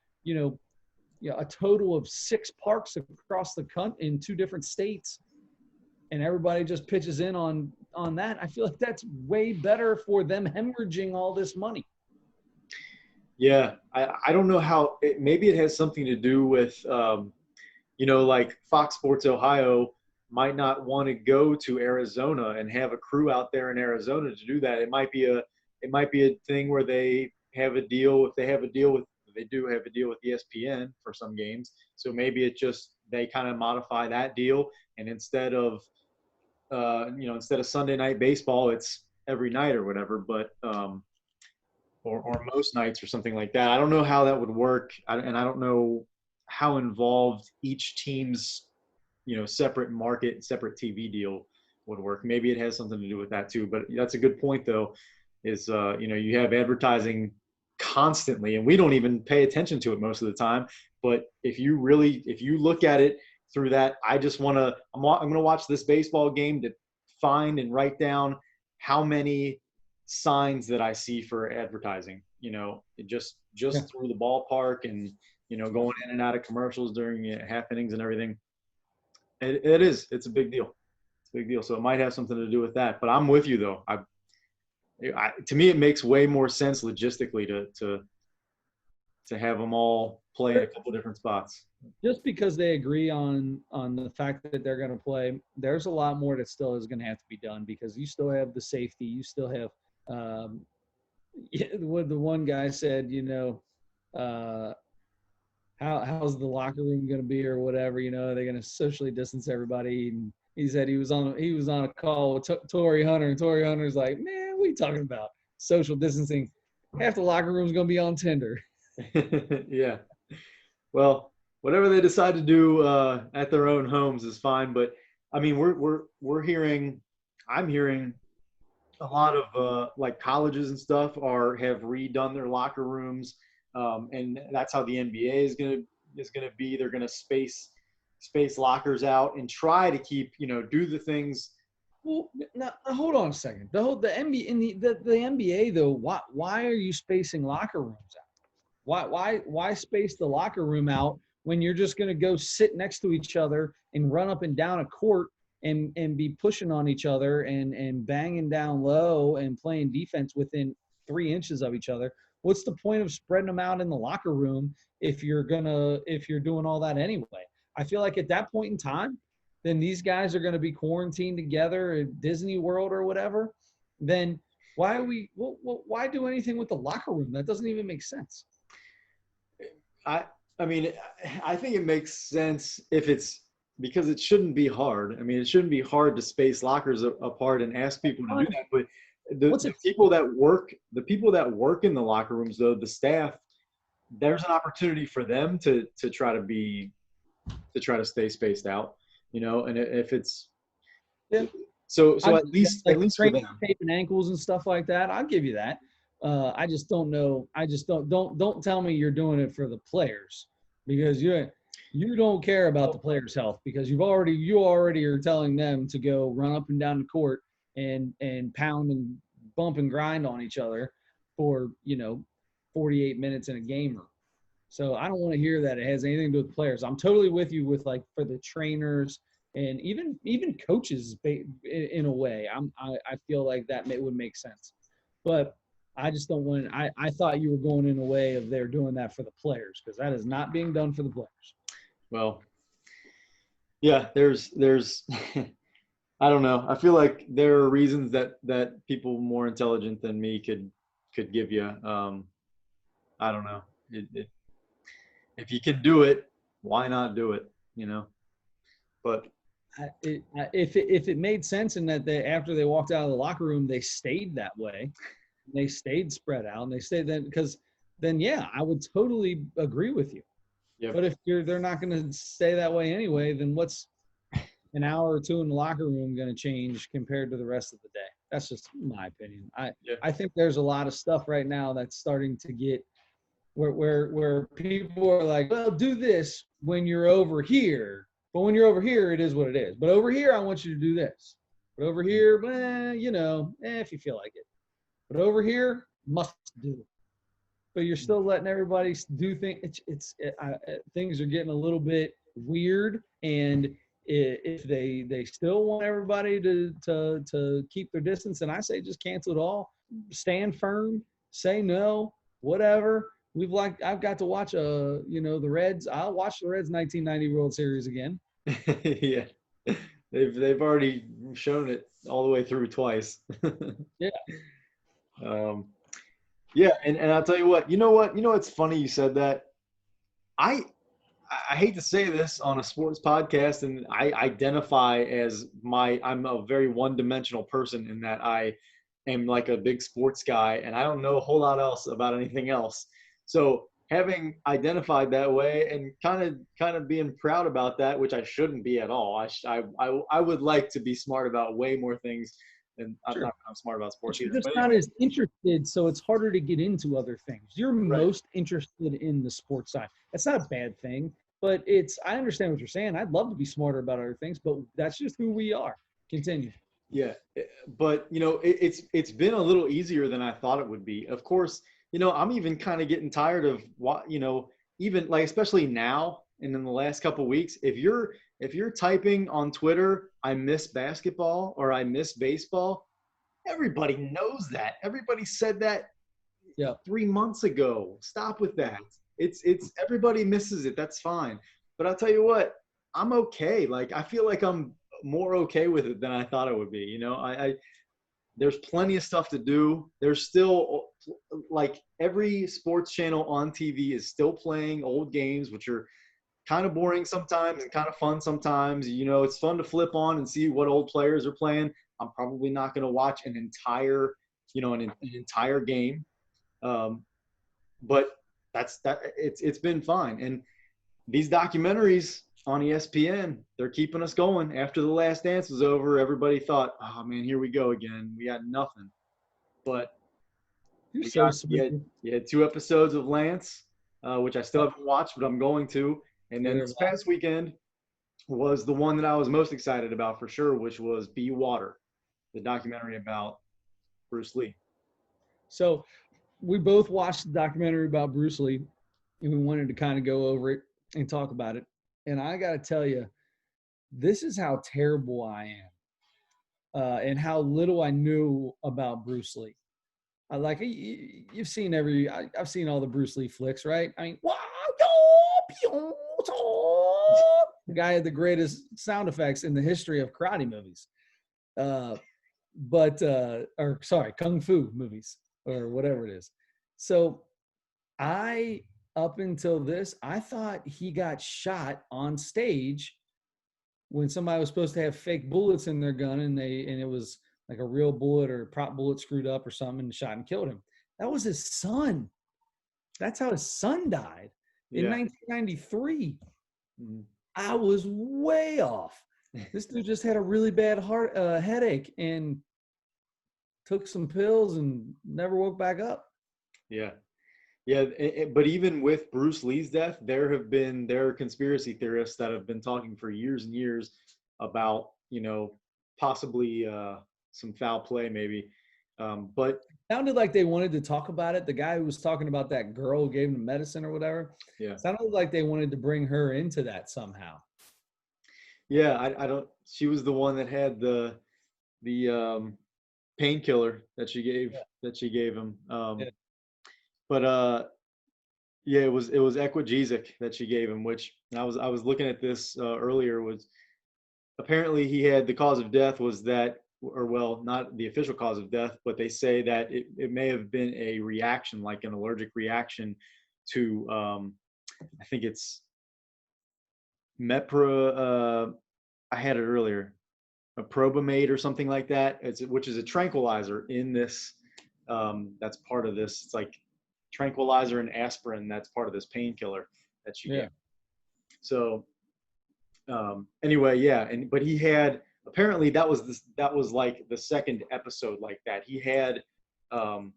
[SPEAKER 1] a total of 6 parks across the country in 2 different states, and everybody just pitches in on that, I feel like that's way better for them hemorrhaging all this money.
[SPEAKER 2] Yeah, I don't know how. Maybe it has something to do with, like Fox Sports Ohio might not want to go to Arizona and have a crew out there in Arizona to do that. It might be a thing where they have a deal. If they have a deal with, they do have a deal with ESPN for some games. So maybe it just they kind of modify that deal, and instead of Sunday night baseball, it's every night or whatever. But or most nights or something like that. I don't know how that would work, and I don't know how involved each team's separate market, separate TV deal would work. Maybe it has something to do with that too. But that's a good point though. Is you have advertising constantly, and we don't even pay attention to it most of the time. But if you look at it through that, I'm going to watch this baseball game to find and write down how many signs that I see for advertising, just
[SPEAKER 1] Yeah.
[SPEAKER 2] through the ballpark and, going in and out of commercials during half innings and everything. It's a big deal. It's a big deal. So it might have something to do with that, but I'm with you though. To me, it makes way more sense logistically to have them all play in a couple different spots.
[SPEAKER 1] Just because they agree on the fact that they're going to play, there's a lot more that still is going to have to be done because you still have the safety, you still have what the one guy said, how's the locker room going to be or whatever, they're going to socially distance everybody. And he said he was on a call with Torrey Hunter, and Torrey Hunter's like, man, what are you talking about? Social distancing. Half the locker room's going to be on Tinder.
[SPEAKER 2] Yeah. Well, whatever they decide to do at their own homes is fine. But I mean, I'm hearing a lot of like colleges and stuff have redone their locker rooms, and that's how the NBA is gonna be. They're gonna space lockers out and try to keep do the things.
[SPEAKER 1] Well, now hold on a second. The NBA in the NBA though, why are you spacing locker rooms out? Why space the locker room out when you're just going to go sit next to each other and run up and down a court and be pushing on each other and banging down low and playing defense within 3 inches of each other? What's the point of spreading them out in the locker room if you're doing all that anyway? I feel like at that point in time, then these guys are going to be quarantined together at Disney World or whatever. Then why do anything with the locker room? That doesn't even make sense.
[SPEAKER 2] I mean, I think it makes sense if it's because it shouldn't be hard. I mean, it shouldn't be hard to space lockers apart and ask people to do that. But the people that work in the locker rooms, though, the staff, there's an opportunity for them to try to stay spaced out, and if it's so at least
[SPEAKER 1] like
[SPEAKER 2] for them.
[SPEAKER 1] taping ankles and stuff like that, I'll give you that. I just don't know. I just don't tell me you're doing it for the players, because you don't care about the players' health, because you already are telling them to go run up and down the court and pound and bump and grind on each other for 48 minutes in a game. So I don't want to hear that it has anything to do with players. I'm totally with you with, like, for the trainers and even coaches in a way. I feel like that would make sense, but I just don't want. I thought you were going in a way of they're doing that for the players, because that is not being done for the players.
[SPEAKER 2] Well, yeah, there's I don't know. I feel like there are reasons that people more intelligent than me could give you. I don't know. If you can do it, why not do it? But
[SPEAKER 1] If it made sense, and that after they walked out of the locker room, they stayed that way, they stayed spread out, and they stayed then, because then, yeah, I would totally agree with you.
[SPEAKER 2] yeah,
[SPEAKER 1] But if they're not going to stay that way anyway, then what's an hour or two in the locker room going to change compared to the rest of the day? That's just my opinion.
[SPEAKER 2] yeah,
[SPEAKER 1] I think there's a lot of stuff right now that's starting to get where people are like, well, do this when you're over here, but when you're over here, it is what it is. But over here, I want you to do this. But over here, if you feel like it. But over here, must do. But you're still letting everybody do things. Things are getting a little bit weird, and if they still want everybody to keep their distance, and I say just cancel it all, stand firm, say no, whatever. I've got to watch the Reds. I'll watch the Reds 1990 World Series again.
[SPEAKER 2] yeah. They've already shown it all the way through twice.
[SPEAKER 1] Yeah.
[SPEAKER 2] Yeah, and I'll tell you what. It's funny you said that. I hate to say this on a sports podcast, and I identify as I'm a very one-dimensional person in that I am like a big sports guy, and I don't know a whole lot else about anything else. So having identified that way and kind of being proud about that, which I shouldn't be at all. I would like to be smart about way more things, and
[SPEAKER 1] Sure.
[SPEAKER 2] I'm smart about sports
[SPEAKER 1] But you're
[SPEAKER 2] either.
[SPEAKER 1] just
[SPEAKER 2] But
[SPEAKER 1] not
[SPEAKER 2] anyway,
[SPEAKER 1] as interested, so it's harder to get into other things. You're
[SPEAKER 2] right.
[SPEAKER 1] most interested in the sports side. That's not a bad thing, but I understand what you're saying. I'd love to be smarter about other things, but that's just who we are. Continue.
[SPEAKER 2] Yeah, but it's been a little easier than I thought it would be. Of course, I'm even kind of getting tired of what even like, especially now and in the last couple of weeks, if you're typing on Twitter, I miss basketball or I miss baseball, everybody knows that. Everybody said that
[SPEAKER 1] Yeah.
[SPEAKER 2] 3 months ago. Stop with that. It's everybody misses it. That's fine. But I'll tell you what, I'm okay. Like, I feel like I'm more okay with it than I thought it would be. There's plenty of stuff to do. There's still, like, every sports channel on TV is still playing old games, which are kind of boring sometimes and kind of fun sometimes. It's fun to flip on and see what old players are playing. I'm probably not going to watch an entire game. But it's been fine. And these documentaries on ESPN, they're keeping us going. After The Last Dance was over, everybody thought, oh man, here we go again. We got nothing. But
[SPEAKER 1] You're so sweet.
[SPEAKER 2] you had 2 episodes of Lance, which I still haven't watched, but I'm going to. And then this past weekend was the one that I was most excited about for sure, which was Be Water, the documentary about Bruce Lee.
[SPEAKER 1] So we both watched the documentary about Bruce Lee, and we wanted to kind of go over it and talk about it. And I got to tell you, this is how terrible I am, and how little I knew about Bruce Lee. You've seen I've seen all the Bruce Lee flicks, right? I mean, the guy had the greatest sound effects in the history of karate movies, kung fu movies or whatever it is. So up until this, I thought he got shot on stage when somebody was supposed to have fake bullets in their gun, and it was like a real bullet or a prop bullet screwed up or something, and shot and killed him. That was his son. That's how his son died in 1993.
[SPEAKER 2] Mm-hmm.
[SPEAKER 1] I was way off. This dude just had a really bad headache and took some pills and never woke back up.
[SPEAKER 2] Yeah. Yeah, but even with Bruce Lee's death, there are conspiracy theorists that have been talking for years and years about, possibly some foul play maybe. But
[SPEAKER 1] Sounded like they wanted to talk about it. The guy who was talking about that girl who gave him medicine or whatever,
[SPEAKER 2] yeah,
[SPEAKER 1] sounded like they wanted to bring her into that somehow.
[SPEAKER 2] yeah, I don't. She was the one that had the painkiller that she gave him.
[SPEAKER 1] Yeah.
[SPEAKER 2] But yeah, it was Equagesic that she gave him, which I was looking at this earlier. Was apparently he had the cause of death was that, or well, not the official cause of death, but they say that it may have been a reaction, like an allergic reaction to, I think it's Mepra. I had it earlier, a probamate or something like that. Which is a tranquilizer in this. That's part of this. It's like tranquilizer and aspirin. That's part of this painkiller that she
[SPEAKER 1] Yeah.
[SPEAKER 2] gave. So anyway, yeah, but he had, apparently that was like the second episode like that. He had um,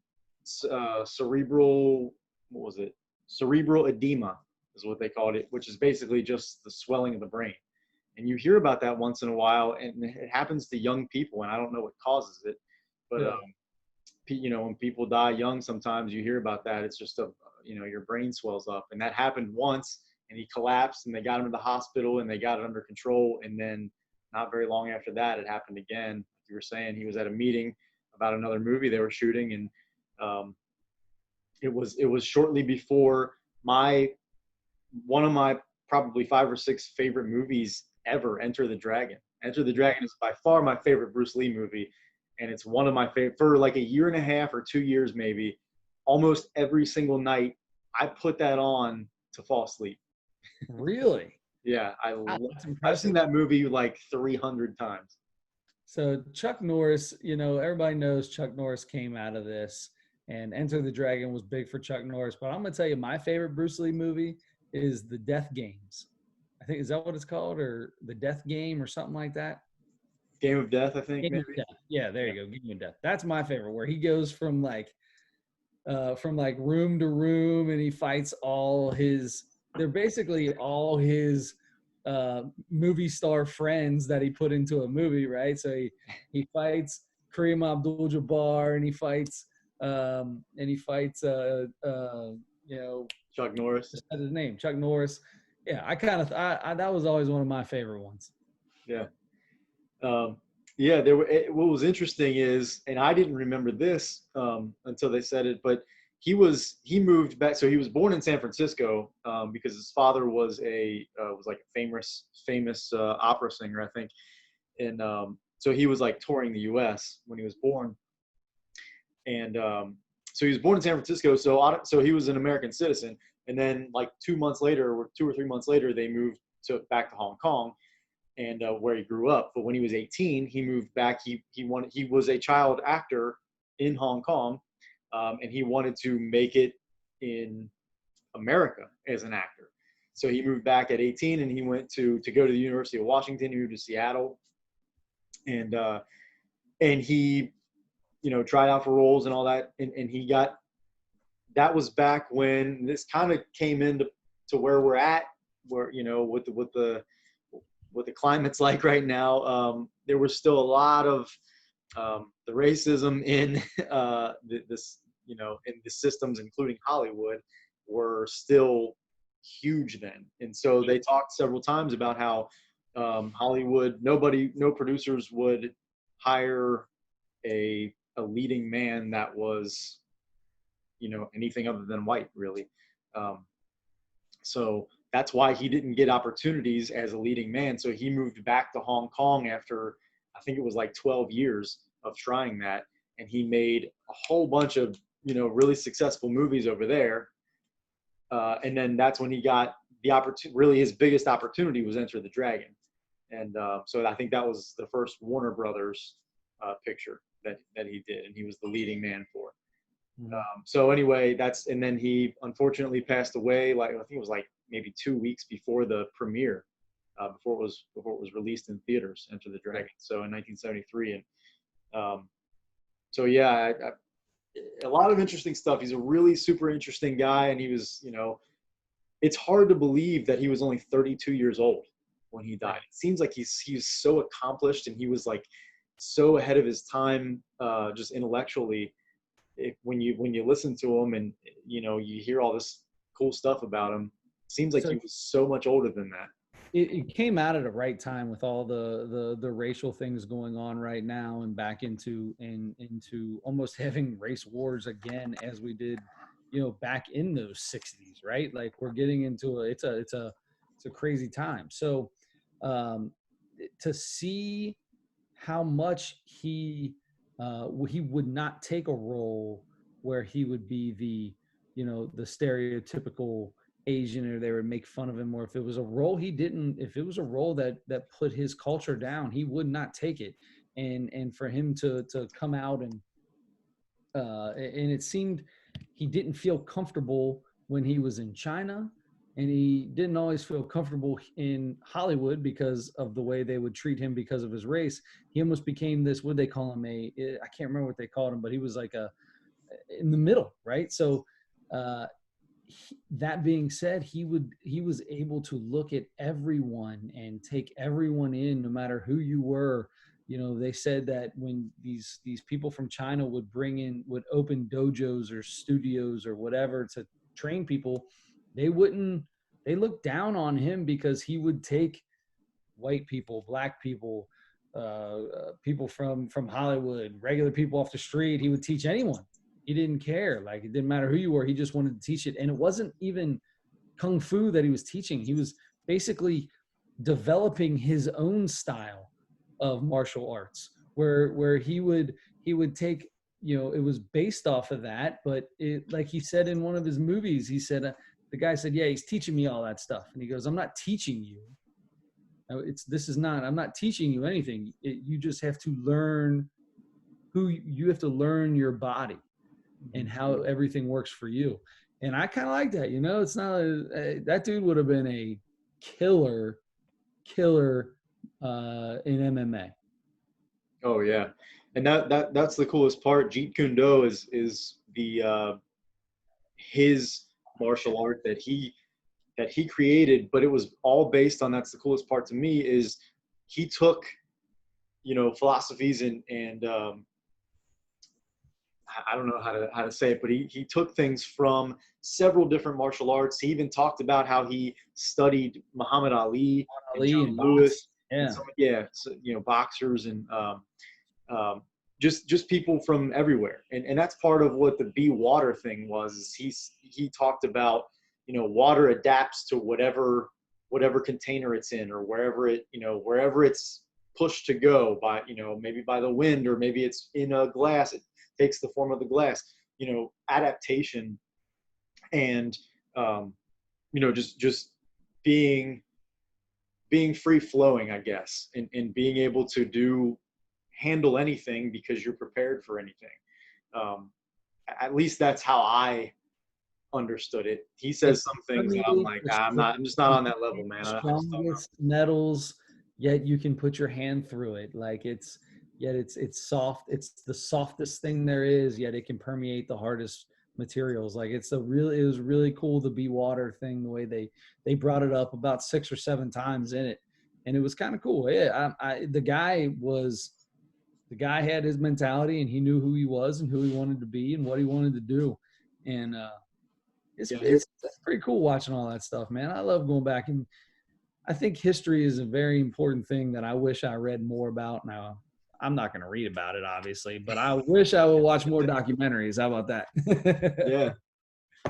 [SPEAKER 2] cerebral, what was it? Cerebral edema is what they called it, which is basically just the swelling of the brain. And you hear about that once in a while, and it happens to young people, and I don't know what causes it, but
[SPEAKER 1] Yeah.
[SPEAKER 2] when people die young, sometimes you hear about that. It's just your brain swells up, and that happened once, and he collapsed, and they got him to the hospital, and they got it under control, and then not very long after that, it happened again. Like you were saying, he was at a meeting about another movie they were shooting, and um, it was shortly before my one of my probably 5 or 6 favorite movies ever, Enter the Dragon. Enter the Dragon is by far my favorite Bruce Lee movie, and it's one of my favorite. For like a year and a half or 2 years maybe, almost every single night I put that on to fall asleep.
[SPEAKER 1] Really?
[SPEAKER 2] Yeah,
[SPEAKER 1] Wow, that's
[SPEAKER 2] I've seen
[SPEAKER 1] impressive.
[SPEAKER 2] that movie like 300 times.
[SPEAKER 1] So Chuck Norris, everybody knows Chuck Norris came out of this, and Enter the Dragon was big for Chuck Norris. But I'm gonna tell you, my favorite Bruce Lee movie is The Death Games. I think, is that what it's called, or The Death Game, or something like that?
[SPEAKER 2] Game of Death, I think
[SPEAKER 1] Game of
[SPEAKER 2] maybe.
[SPEAKER 1] Death. Yeah, there
[SPEAKER 2] Yeah,
[SPEAKER 1] you go. Game of Death. That's my favorite, where he goes from like room to room, and he fights all his. They're basically all his movie star friends that he put into a movie, right? So he fights Kareem Abdul-Jabbar, and he fights you know
[SPEAKER 2] Chuck Norris.
[SPEAKER 1] just said his name, Chuck Norris. Yeah, I that was always one of my favorite ones.
[SPEAKER 2] Yeah. Um, yeah, what was interesting is, and I didn't remember this until they said it, but he moved back. So he was born in San Francisco because his father was like a famous opera singer, I think, and so he was like touring the U.S. when he was born, and so he was born in San Francisco. So he was an American citizen, and then like 2 months later, or 2 or 3 months later, they moved back to Hong Kong, and where he grew up. But when he was 18, he moved back. He was a child actor in Hong Kong, and he wanted to make it in America as an actor. So he moved back at 18, and he went to go to the University of Washington. He moved to Seattle, and he tried out for roles and all that, and he got. That was back when this kind of came into to where we're at, where with the climate's like right now. There was still a lot of the racism in this, in the systems, including Hollywood, were still huge then. And so they talked several times about how Hollywood, no producers would hire a leading man that was, anything other than white, really. Um, so that's why he didn't get opportunities as a leading man. So he moved back to Hong Kong after, I think it was like 12 years of trying that. And he made a whole bunch of, really successful movies over there. And then that's when he got the opportunity, really his biggest opportunity was Enter the Dragon. And so I think that was the first Warner Brothers picture that he did. And he was the leading man for.
[SPEAKER 1] Mhm.
[SPEAKER 2] So anyway, and then he unfortunately passed away. Like I think it was like maybe 2 weeks before the premiere, before it was released in theaters, Enter the
[SPEAKER 1] Yeah.
[SPEAKER 2] Dragon. So in 1973, and so yeah, a lot of interesting stuff. He's a really super interesting guy, and he was, it's hard to believe that he was only 32 years old when he died. It seems like he's so accomplished, and he was like so ahead of his time, just intellectually. When you listen to him and you hear all this cool stuff about him, it seems like
[SPEAKER 1] So
[SPEAKER 2] he was so much older than that.
[SPEAKER 1] it came out at a right time with all the racial things going on right now, and back into almost having race wars again, as we did, back in those 60s, right? Like, we're getting into it's a crazy time. So um to see how much he would not take a role where he would be the stereotypical Asian, or they would make fun of him, or if it was a role if it was a role that put his culture down, he would not take it. And for him to come out, and it seemed he didn't feel comfortable when he was in China, and he didn't always feel comfortable in Hollywood because of the way they would treat him because of his race. He almost became this, what they call him, I can't remember what they called him, but he was like in the middle, right? So that being said, he was able to look at everyone and take everyone in, no matter who you were. They said that when these people from China would open dojos or studios or whatever to train people, they looked down on him because he would take white people, black people, people from Hollywood, regular people off the street. He would teach anyone. He didn't care. Like, it didn't matter who you were. He just wanted to teach it. And it wasn't even kung fu that he was teaching. He was basically developing his own style of martial arts, where he would take, it was based off of that. But like he said in one of his movies, he said, the guy said, yeah, he's teaching me all that stuff. And he goes, I'm not teaching you. I'm not teaching you anything. You just have to learn you have to learn your body and how everything works for you. And I kind of like that. It's not that dude would have been a killer in MMA.
[SPEAKER 2] Oh yeah, and that's the coolest part. Jeet Kune Do is the his martial art that he created, but it was all based on. That's the coolest part to me, is he took philosophies and I don't know how to say it, but he took things from several different martial arts. He even talked about how he studied Muhammad Ali and
[SPEAKER 1] Ali
[SPEAKER 2] John
[SPEAKER 1] and
[SPEAKER 2] Lewis,
[SPEAKER 1] yeah.
[SPEAKER 2] and so, boxers and just people from everywhere. And that's part of what the be water thing was. Is he talked about water adapts to whatever container it's in, or wherever it's pushed to go by maybe by the wind, or maybe it's in a glass. It takes the form of the glass. Adaptation, and just being free flowing, I guess, and being able to handle anything because you're prepared for anything. At least that's how I understood it. He says some things that I'm like, I'm just not on that level, man. I just don't know.
[SPEAKER 1] Strongest metals, yet you can put your hand through it. Like, it's soft. It's the softest thing there is, yet it can permeate the hardest materials. Like, it was really cool, the be water thing, the way they brought it up about 6 or 7 times in it. And it was kind of cool. Yeah, the guy had his mentality, and he knew who he was and who he wanted to be and what he wanted to do. And it's pretty cool watching all that stuff, man. I love going back, and I think history is a very important thing that I wish I read more about. Now, I'm not going to read about it, obviously, but I wish I would watch more documentaries. How about that?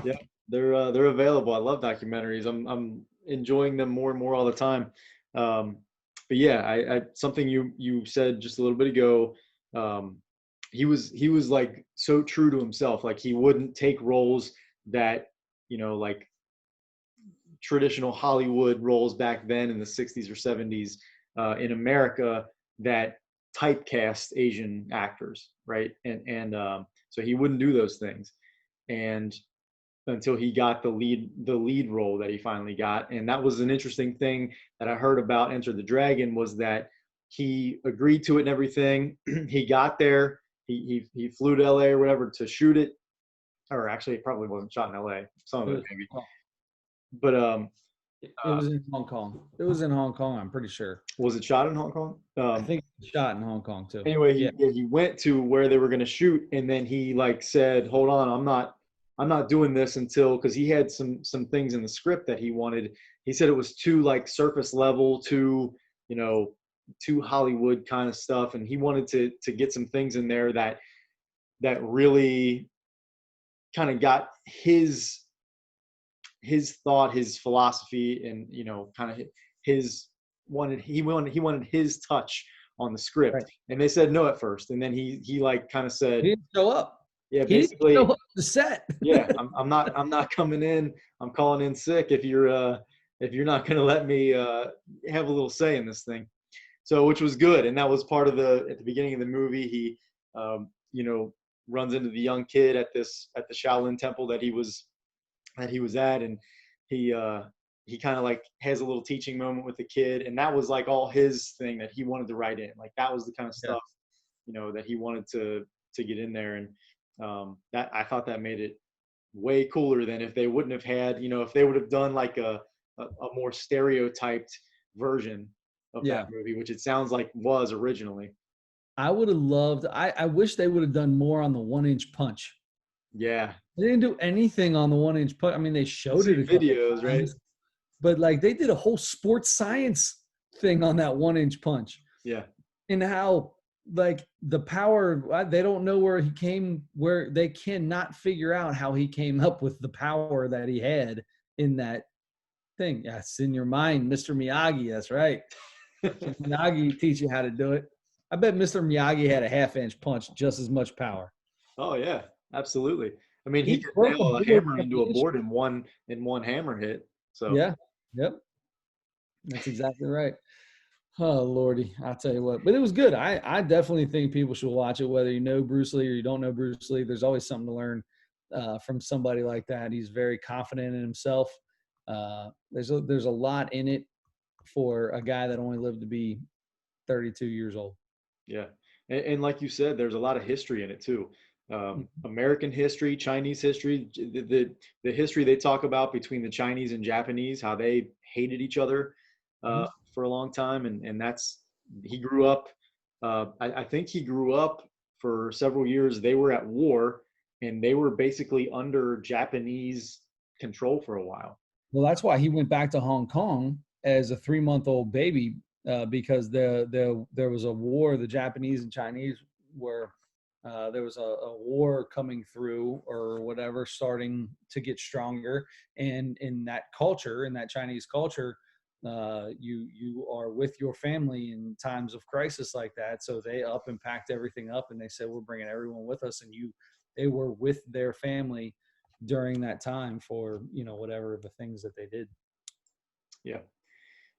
[SPEAKER 2] Yeah, they're available. I love documentaries. I'm enjoying them more and more all the time. But yeah, I something you said just a little bit ago. He was like so true to himself. Like, he wouldn't take roles that like traditional Hollywood roles back then in the 60s or 70s in America that typecast Asian actors, right? And so he wouldn't do those things, and until he got the lead role that he finally got. And that was an interesting thing that I heard about Enter the Dragon, was that he agreed to it and everything. He got there. he flew to LA or whatever to shoot it, or actually it probably wasn't shot in LA. Some of
[SPEAKER 1] It
[SPEAKER 2] it
[SPEAKER 1] was,
[SPEAKER 2] maybe,
[SPEAKER 1] oh,
[SPEAKER 2] but
[SPEAKER 1] it was in Hong Kong. It was in Hong Kong. I'm pretty sure.
[SPEAKER 2] was it shot in Hong Kong?
[SPEAKER 1] I think it was shot in Hong Kong too.
[SPEAKER 2] Anyway,
[SPEAKER 1] Yeah.
[SPEAKER 2] he went to where they were going to shoot, and then he like said, "Hold on, I'm not doing this until," because he had some things in the script that he wanted. He said it was too like surface level, too you know, too Hollywood kind of stuff, and he wanted to get some things in there that really kind of got his thought, his philosophy, and kind of his he wanted his touch on the script.
[SPEAKER 1] Right.
[SPEAKER 2] And they said no at first, and then he like kind of
[SPEAKER 1] He
[SPEAKER 2] said,
[SPEAKER 1] didn't show up.
[SPEAKER 2] yeah,
[SPEAKER 1] He didn't show
[SPEAKER 2] basically,
[SPEAKER 1] up to the set.
[SPEAKER 2] yeah, I'm not coming in. I'm calling in sick if you're not going to let me have a little say in this thing. So, which was good, and that was part of at the beginning of the movie. He runs into the young kid at the Shaolin temple that he was at, and he he kind of like has a little teaching moment with the kid, and that was like all his thing that he wanted to write in. Like that was the kind of
[SPEAKER 1] Yeah.
[SPEAKER 2] stuff that he wanted to get in there, and that I thought that made it way cooler than if they wouldn't have had if they would have done like a more stereotyped version of
[SPEAKER 1] Yeah.
[SPEAKER 2] that movie, which it sounds like was originally.
[SPEAKER 1] I would have loved, I wish they would have done more on the 1-inch punch.
[SPEAKER 2] Yeah,
[SPEAKER 1] They didn't do anything on the 1-inch punch. I mean, they showed
[SPEAKER 2] see
[SPEAKER 1] it a couple
[SPEAKER 2] videos, right?
[SPEAKER 1] times, but like they did a whole sports science thing on that 1-inch punch
[SPEAKER 2] Yeah,
[SPEAKER 1] and how like the power, they don't know where he came, where they cannot figure out how he came up with the power that he had in that thing. Yes, in your mind, Mr. Miyagi. That's right. Miyagi teach you how to do it. I bet Mr. Miyagi had a 1/2-inch punch, just as much power.
[SPEAKER 2] oh yeah, absolutely. I mean, he
[SPEAKER 1] He
[SPEAKER 2] could
[SPEAKER 1] broke a
[SPEAKER 2] nail a
[SPEAKER 1] board
[SPEAKER 2] hammer
[SPEAKER 1] from
[SPEAKER 2] into
[SPEAKER 1] the
[SPEAKER 2] a
[SPEAKER 1] inch.
[SPEAKER 2] board in one hammer hit. So
[SPEAKER 1] Yeah. Yep. That's exactly right. Oh Lordy, I'll tell you what. But it was good. I definitely think people should watch it, whether you know Bruce Lee or you don't know Bruce Lee. There's always something to learn from somebody like that. He's very confident in himself. There's a lot in it for a guy that only lived to be 32 years old.
[SPEAKER 2] yeah, and like you said, there's a lot of history in it too.
[SPEAKER 1] Mhm.
[SPEAKER 2] American history, Chinese history, the history they talk about between the Chinese and Japanese, how they hated each other
[SPEAKER 1] Mhm.
[SPEAKER 2] for a long time, and that's he grew up. I think he grew up for several years. They were at war, and they were basically under Japanese control for a while.
[SPEAKER 1] Well, that's why he went back to Hong Kong as a 3-month-old baby because there was a war. The Japanese and Chinese were there was a war coming through or whatever, starting to get stronger. And in that culture, in that Chinese culture, you are with your family in times of crisis like that. So they up and packed everything up, and they said, "We're bringing everyone with us." And they were with their family during that time for whatever the things that they did.
[SPEAKER 2] Yeah.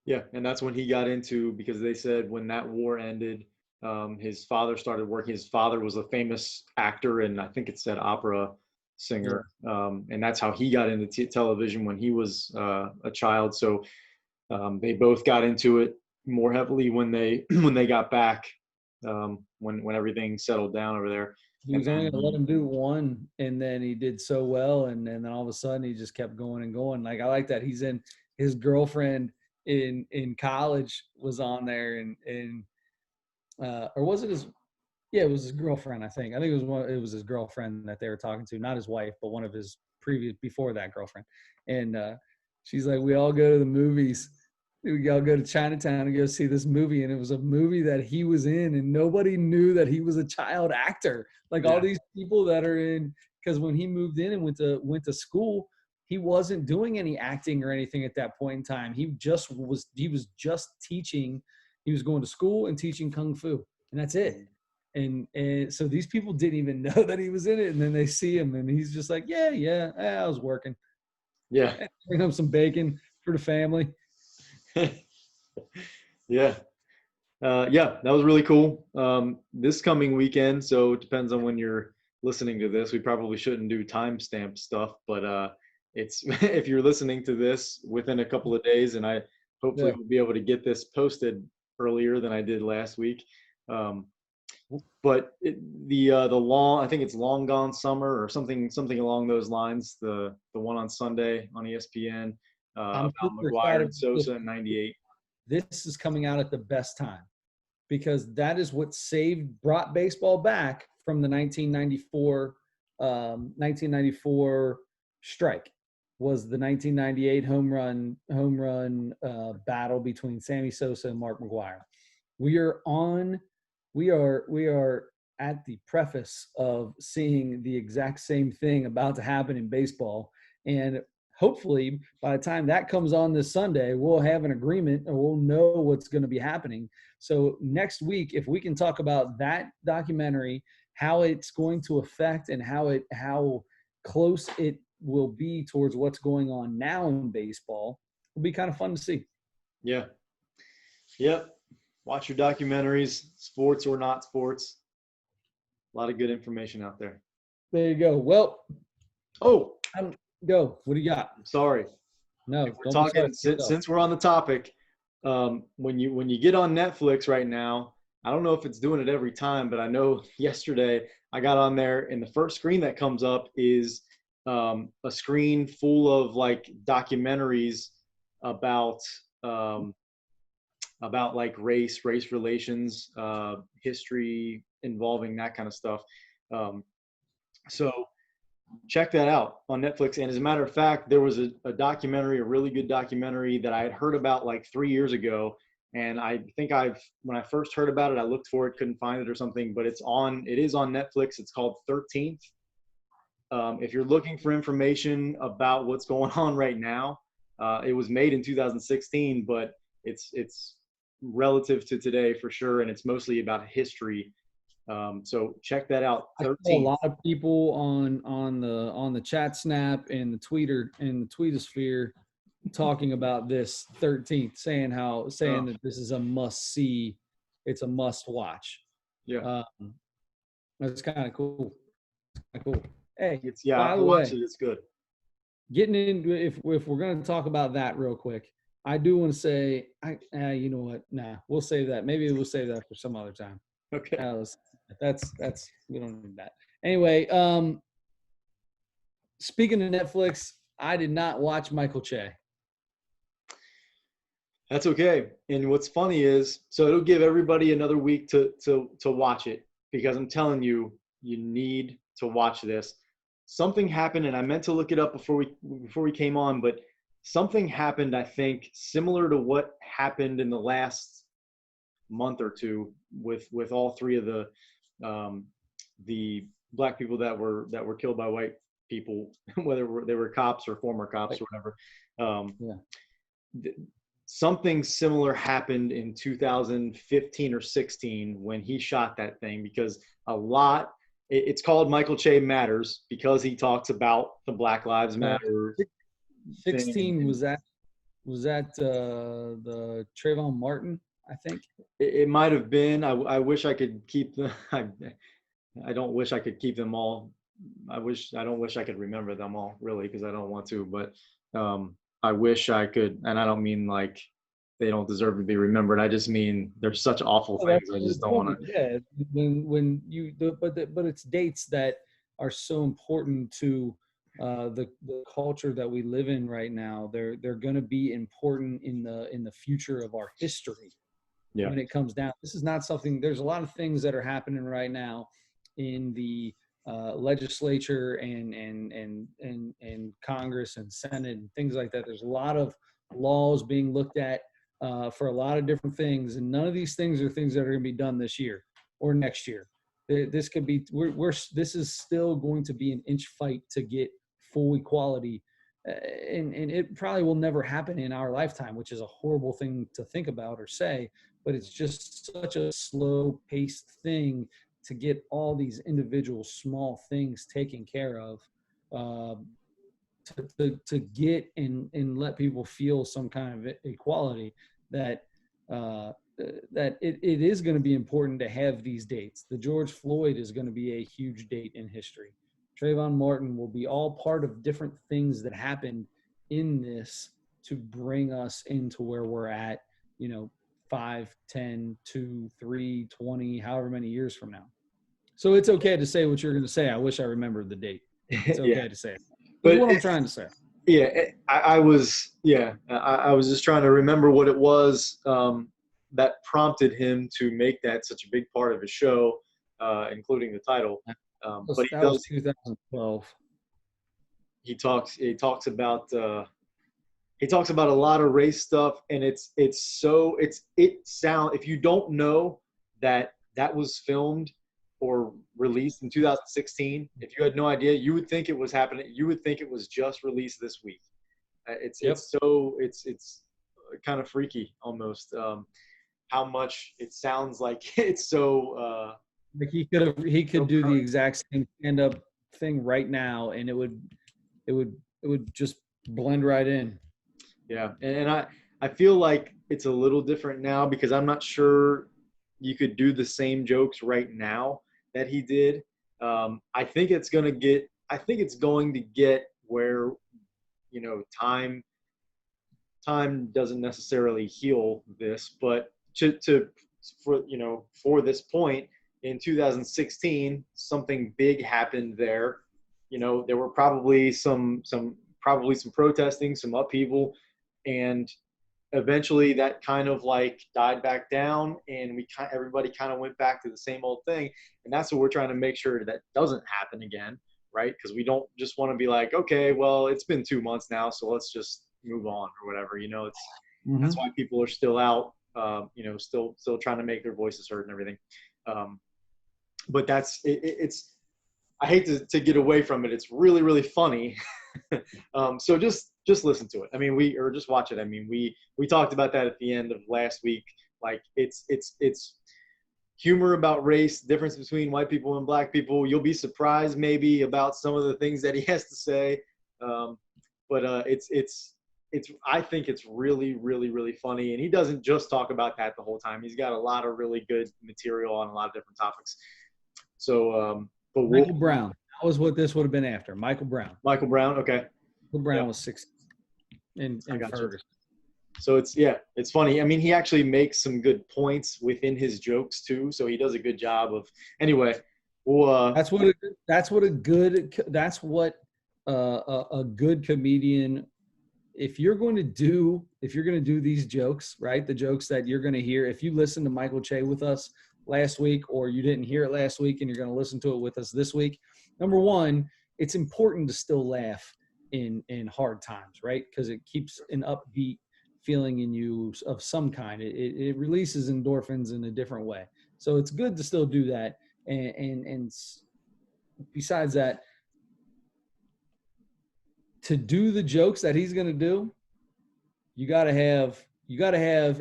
[SPEAKER 2] Yeah, and that's when he got into, because they said when that war ended, his father started working. His father was a famous actor, and I think it said opera
[SPEAKER 1] Yeah.
[SPEAKER 2] singer, and that's how he got into television when he was a child. So they both got into it more heavily when they when they got back, when everything settled down over there.
[SPEAKER 1] He
[SPEAKER 2] And
[SPEAKER 1] was only
[SPEAKER 2] then
[SPEAKER 1] gonna let him do one, and then he did so well, and then all of a sudden he just kept going and going. Like I like that he's in his girlfriend in college was on there, and or was it his? Yeah, it was his girlfriend. I think it was his girlfriend that they were talking to, not his wife, but one of his previous before that girlfriend. And she's like, we all go to the movies. We all go to Chinatown and go see this movie, and it was a movie that he was in, and nobody knew that he was a child actor. Like all
[SPEAKER 2] yeah,
[SPEAKER 1] these people that are in, because when he moved in and went to school, he wasn't doing any acting or anything at that point in time. He was just teaching. He was going to school and teaching kung fu, and that's it. And so these people didn't even know that he was in it, and then they see him and he's just like, yeah, I was working.
[SPEAKER 2] yeah,
[SPEAKER 1] Bring home some bacon for the family.
[SPEAKER 2] yeah. Yeah, that was really cool. This coming weekend, so it depends on when you're listening to this. We probably shouldn't do timestamp stuff, but it's if you're listening to this within a couple of days, and I hopefully
[SPEAKER 1] Yeah.
[SPEAKER 2] will be able to get this posted earlier than I did last week. Um, but the long, I think it's Long Gone Summer or something along those lines. The one on Sunday on ESPN
[SPEAKER 1] I'm
[SPEAKER 2] about
[SPEAKER 1] super
[SPEAKER 2] McGuire
[SPEAKER 1] excited.
[SPEAKER 2] and Sosa in '98.
[SPEAKER 1] This is coming out at the best time because that is what brought baseball back from the 1994 strike. Was the 1998 home run battle between Sammy Sosa and Mark McGuire. We are at the preface of seeing the exact same thing about to happen in baseball, and hopefully by the time that comes on this Sunday, we'll have an agreement or we'll know what's going to be happening. So next week, if we can talk about that documentary, how it's going to affect and how close it will be towards what's going on now in baseball, will be kind of fun to see.
[SPEAKER 2] Yeah. Yep. Watch your documentaries, sports or not sports. A lot of good information out there.
[SPEAKER 1] There you go. Well,
[SPEAKER 2] oh,
[SPEAKER 1] go. What do you got?
[SPEAKER 2] I'm sorry.
[SPEAKER 1] No,
[SPEAKER 2] we're talking since we're on the topic. When you get on Netflix right now, I don't know if it's doing it every time, but I know yesterday I got on there and the first screen that comes up is a screen full of like documentaries about like race relations, history involving that kind of stuff. So check that out on Netflix. And as a matter of fact, there was a documentary, a really good documentary that I had heard about like 3 years ago. And I think when I first heard about it, I looked for it, couldn't find it or something, but it is on Netflix. It's called 13th. If you're looking for information about what's going on right now, it was made in 2016, but it's relative to today for sure. And it's mostly about history. So check that out. 13th.
[SPEAKER 1] I saw a lot of people on the chat snap and the tweetosphere talking about this 13th, saying that this is a must see, it's a must watch.
[SPEAKER 2] Yeah,
[SPEAKER 1] that's kind of cool. Cool. Hey,
[SPEAKER 2] by the way, it's good.
[SPEAKER 1] Getting into if we're going to talk about that real quick, I do want to say, you know what? Nah, we'll save that. Maybe we'll save that for some other time.
[SPEAKER 2] Okay.
[SPEAKER 1] That's we don't need that. Anyway, speaking of Netflix, I did not watch Michael Che.
[SPEAKER 2] That's okay. And what's funny is, so it'll give everybody another week to watch it, because I'm telling you, you need to watch this. Something happened, and I meant to look it up before we came on, but something happened, I think, similar to what happened in the last month or two with all three of the black people that were killed by white people, whether they were cops or former cops or whatever. Something similar happened in 2015 or 16 when he shot that thing, because it's called Michael Che Matters because he talks about the Black Lives Matter.
[SPEAKER 1] 16 was that the Trayvon Martin, I think.
[SPEAKER 2] It might have been. I wish I could keep them. I don't wish I could keep them all. I don't wish I could remember them all, really, because I don't want to. But I wish I could, and I don't mean like they don't deserve to be remembered. I just mean they're such awful things. I just don't want to.
[SPEAKER 1] Yeah, but it's dates that are so important to the culture that we live in right now. They're going to be important in the future of our history. Yeah. When it comes down, this is not something. There's a lot of things that are happening right now in the legislature and Congress and Senate and things like that. There's a lot of laws being looked at for a lot of different things, and none of these things are things that are going to be done this year or next year. This could be. This is still going to be an inch fight to get full equality, and it probably will never happen in our lifetime, which is a horrible thing to think about or say. But it's just such a slow-paced thing to get all these individual small things taken care of, to get and let people feel some kind of equality, that it is going to be important to have these dates. The George Floyd is going to be a huge date in history. Trayvon Martin will be all part of different things that happened in this to bring us into where we're at, 5, 10, 2, 3, 20, however many years from now. So it's okay to say what you're going to say. I wish I remembered the date. It's okay
[SPEAKER 2] Yeah.
[SPEAKER 1] to say it. That's
[SPEAKER 2] But
[SPEAKER 1] what I'm trying to say.
[SPEAKER 2] yeah, I was just trying to remember what it was that prompted him to make that such a big part of his show, including the title. But
[SPEAKER 1] That was 2012.
[SPEAKER 2] He talks about a lot of race stuff, and it sound, if you don't know that was filmed or released in 2016, if you had no idea, you would think it was happening. You would think it was just released this week. It's kind of freaky almost, how much it sounds like it's so.
[SPEAKER 1] Like he could do the exact same stand-up thing right now, and it would just blend right in.
[SPEAKER 2] Yeah, and I feel like it's a little different now because I'm not sure you could do the same jokes right now that he did. I think it's going to get where, time doesn't necessarily heal this, but for this point in 2016, something big happened there. There were probably some protesting, some upheaval, and eventually that kind of like died back down, and everybody kind of went back to the same old thing. And that's what we're trying to make sure that doesn't happen again, right? Because we don't just want to be like, okay, well, it's been 2 months now, so let's just move on or whatever. That's why people are still out, still trying to make their voices heard and everything. But it's I hate to get away from it. It's really, really funny. So just listen to it. I mean, or just watch it. I mean, we talked about that at the end of last week. Like it's humor about race, difference between white people and black people. You'll be surprised maybe about some of the things that he has to say. But I think it's really, really, really funny. And he doesn't just talk about that the whole time. He's got a lot of really good material on a lot of different topics. So, but
[SPEAKER 1] Michael Brown. That was what this would have been after. Michael Brown.
[SPEAKER 2] Michael Brown. Okay.
[SPEAKER 1] Michael Brown was 6 in Ferguson.
[SPEAKER 2] So it's funny. I mean, he actually makes some good points within his jokes too. So he does a good job of. Anyway,
[SPEAKER 1] that's what a good comedian. If you're going to do these jokes, right? The jokes that you're going to hear. If you listen to Michael Che with us last week, or you didn't hear it last week and you're going to listen to it with us this week, number one, it's important to still laugh in hard times, right? Because it keeps an upbeat feeling in you of some kind. It releases endorphins in a different way. So it's good to still do that. And besides that, to do the jokes that he's going to do, you got to have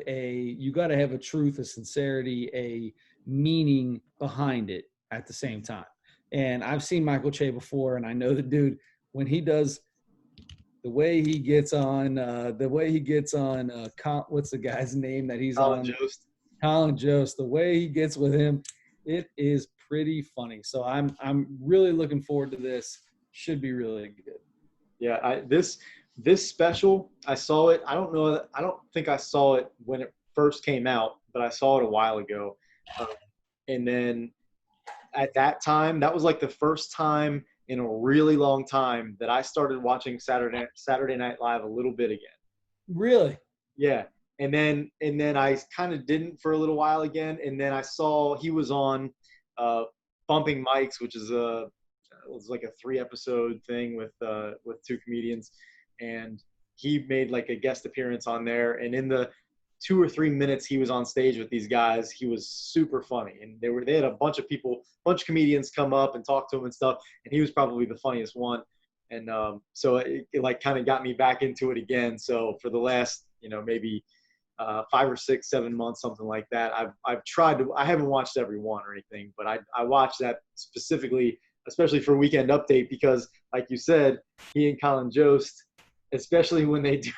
[SPEAKER 1] a truth, a sincerity, a meaning behind it at the same time. And I've seen Michael Che before, and I know the dude, when he does the way he gets on, what's the guy's name that he's
[SPEAKER 2] Colin
[SPEAKER 1] on?
[SPEAKER 2] Jost.
[SPEAKER 1] Colin Jost. The way he gets with him, it is pretty funny. So I'm really looking forward to this. Should be really good.
[SPEAKER 2] Yeah, this special, I saw it. I don't think I saw it when it first came out, but I saw it a while ago. And then at that time, that was like the first time in a really long time that I started watching Saturday Night Live a little bit again.
[SPEAKER 1] Really?
[SPEAKER 2] Yeah. And then I kind of didn't for a little while again. And then I saw he was on Bumping Mics, which is it was like a 3-episode thing with 2 comedians, and he made like a guest appearance on there. And in the 2 or 3 minutes he was on stage with these guys, he was super funny. And they had a bunch of comedians come up and talk to him and stuff, and he was probably the funniest one. And so it like kind of got me back into it again. So for the last maybe 5 or 6, 7 months, something like that, I've tried to. I haven't watched every one or anything, but I watched that specifically, especially for Weekend Update, because like you said, he and Colin Jost, especially when they do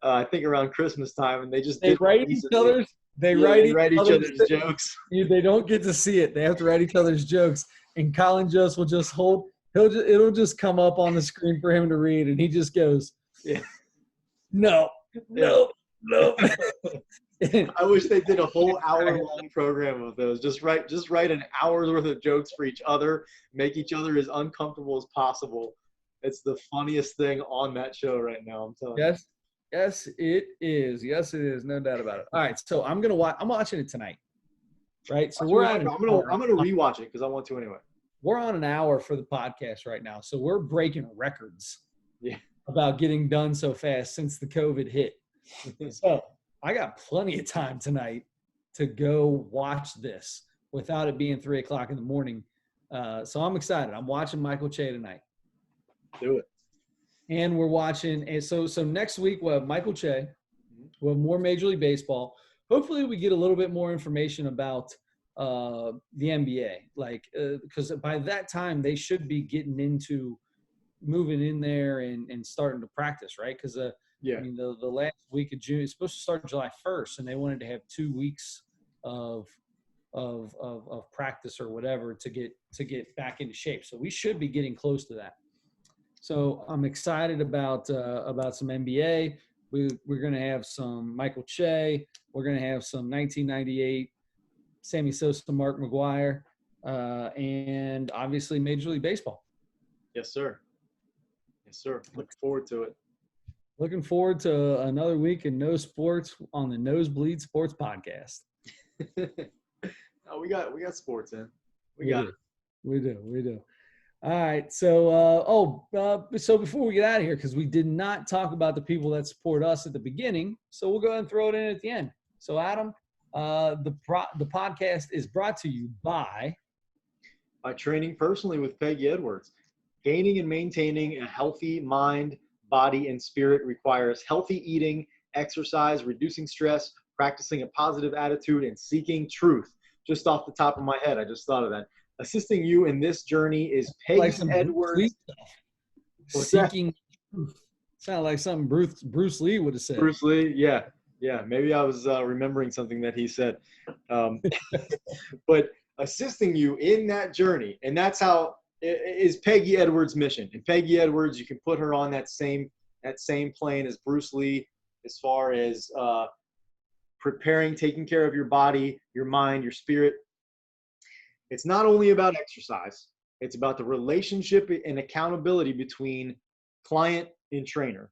[SPEAKER 2] I think around Christmas time, and they
[SPEAKER 1] write each other's
[SPEAKER 2] jokes.
[SPEAKER 1] They don't get to see it. They have to write each other's jokes, and Colin Jost will just it'll just come up on the screen for him to read, and he just goes,
[SPEAKER 2] yeah,
[SPEAKER 1] no, Nope.
[SPEAKER 2] I wish they did a whole hour-long program of those. Just write an hour's worth of jokes for each other, make each other as uncomfortable as possible. It's the funniest thing on that show right now, I'm telling you.
[SPEAKER 1] Yes. Yes, it is. Yes, it is. No doubt about it. All right. So I'm watching it tonight. Right. So
[SPEAKER 2] I'm gonna rewatch it because I want to anyway.
[SPEAKER 1] We're on an hour for the podcast right now. So we're breaking records
[SPEAKER 2] Yeah.
[SPEAKER 1] about getting done so fast since the COVID hit. So I got plenty of time tonight to go watch this without it being 3:00 in the morning. So I'm excited. I'm watching Michael Che tonight.
[SPEAKER 2] Do it.
[SPEAKER 1] And we're watching. And so next week we'll have Michael Che. We'll have more Major League Baseball. Hopefully we get a little bit more information about the NBA, because by that time they should be getting into moving in there and starting to practice, right? Because
[SPEAKER 2] Yeah.
[SPEAKER 1] I mean the last week of June, it's supposed to start July 1st, and they wanted to have 2 weeks of practice or whatever to get back into shape. So we should be getting close to that. So I'm excited about some NBA. We're going to have some Michael Che. We're going to have some 1998 Sammy Sosa, Mark McGwire, and obviously Major League Baseball.
[SPEAKER 2] Yes, sir. Yes, sir. Looking forward to it.
[SPEAKER 1] Looking forward to another week in No Sports on the Nosebleed Sports Podcast.
[SPEAKER 2] Oh, we got sports in. We
[SPEAKER 1] do. All right. So, so before we get out of here, because we did not talk about the people that support us at the beginning, so we'll go ahead and throw it in at the end. So, Adam, the podcast is brought to you by
[SPEAKER 2] Training Personally with Peggy Edwards. Gaining and maintaining a healthy mind, body, and spirit requires healthy eating, exercise, reducing stress, practicing a positive attitude, and seeking truth. Just off the top of my head, I just thought of that. Assisting you in this journey is Peggy Edwards.
[SPEAKER 1] Seeking truth. Sounded like something Bruce Lee would have said.
[SPEAKER 2] Bruce Lee, yeah. Maybe I was remembering something that he said. But assisting you in that journey, and that's how is Peggy Edwards' mission. And Peggy Edwards, you can put her on that same plane as Bruce Lee as far as preparing, taking care of your body, your mind, your spirit. It's not only about exercise. It's about the relationship and accountability between client and trainer.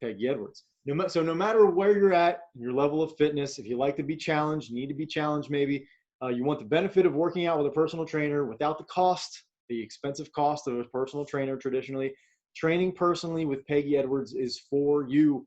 [SPEAKER 2] Peggy Edwards. So no matter where you're at, your level of fitness, if you like to be challenged, you need to be challenged maybe, you want the benefit of working out with a personal trainer without the expensive cost of a personal trainer traditionally. Training Personally with Peggy Edwards is for you.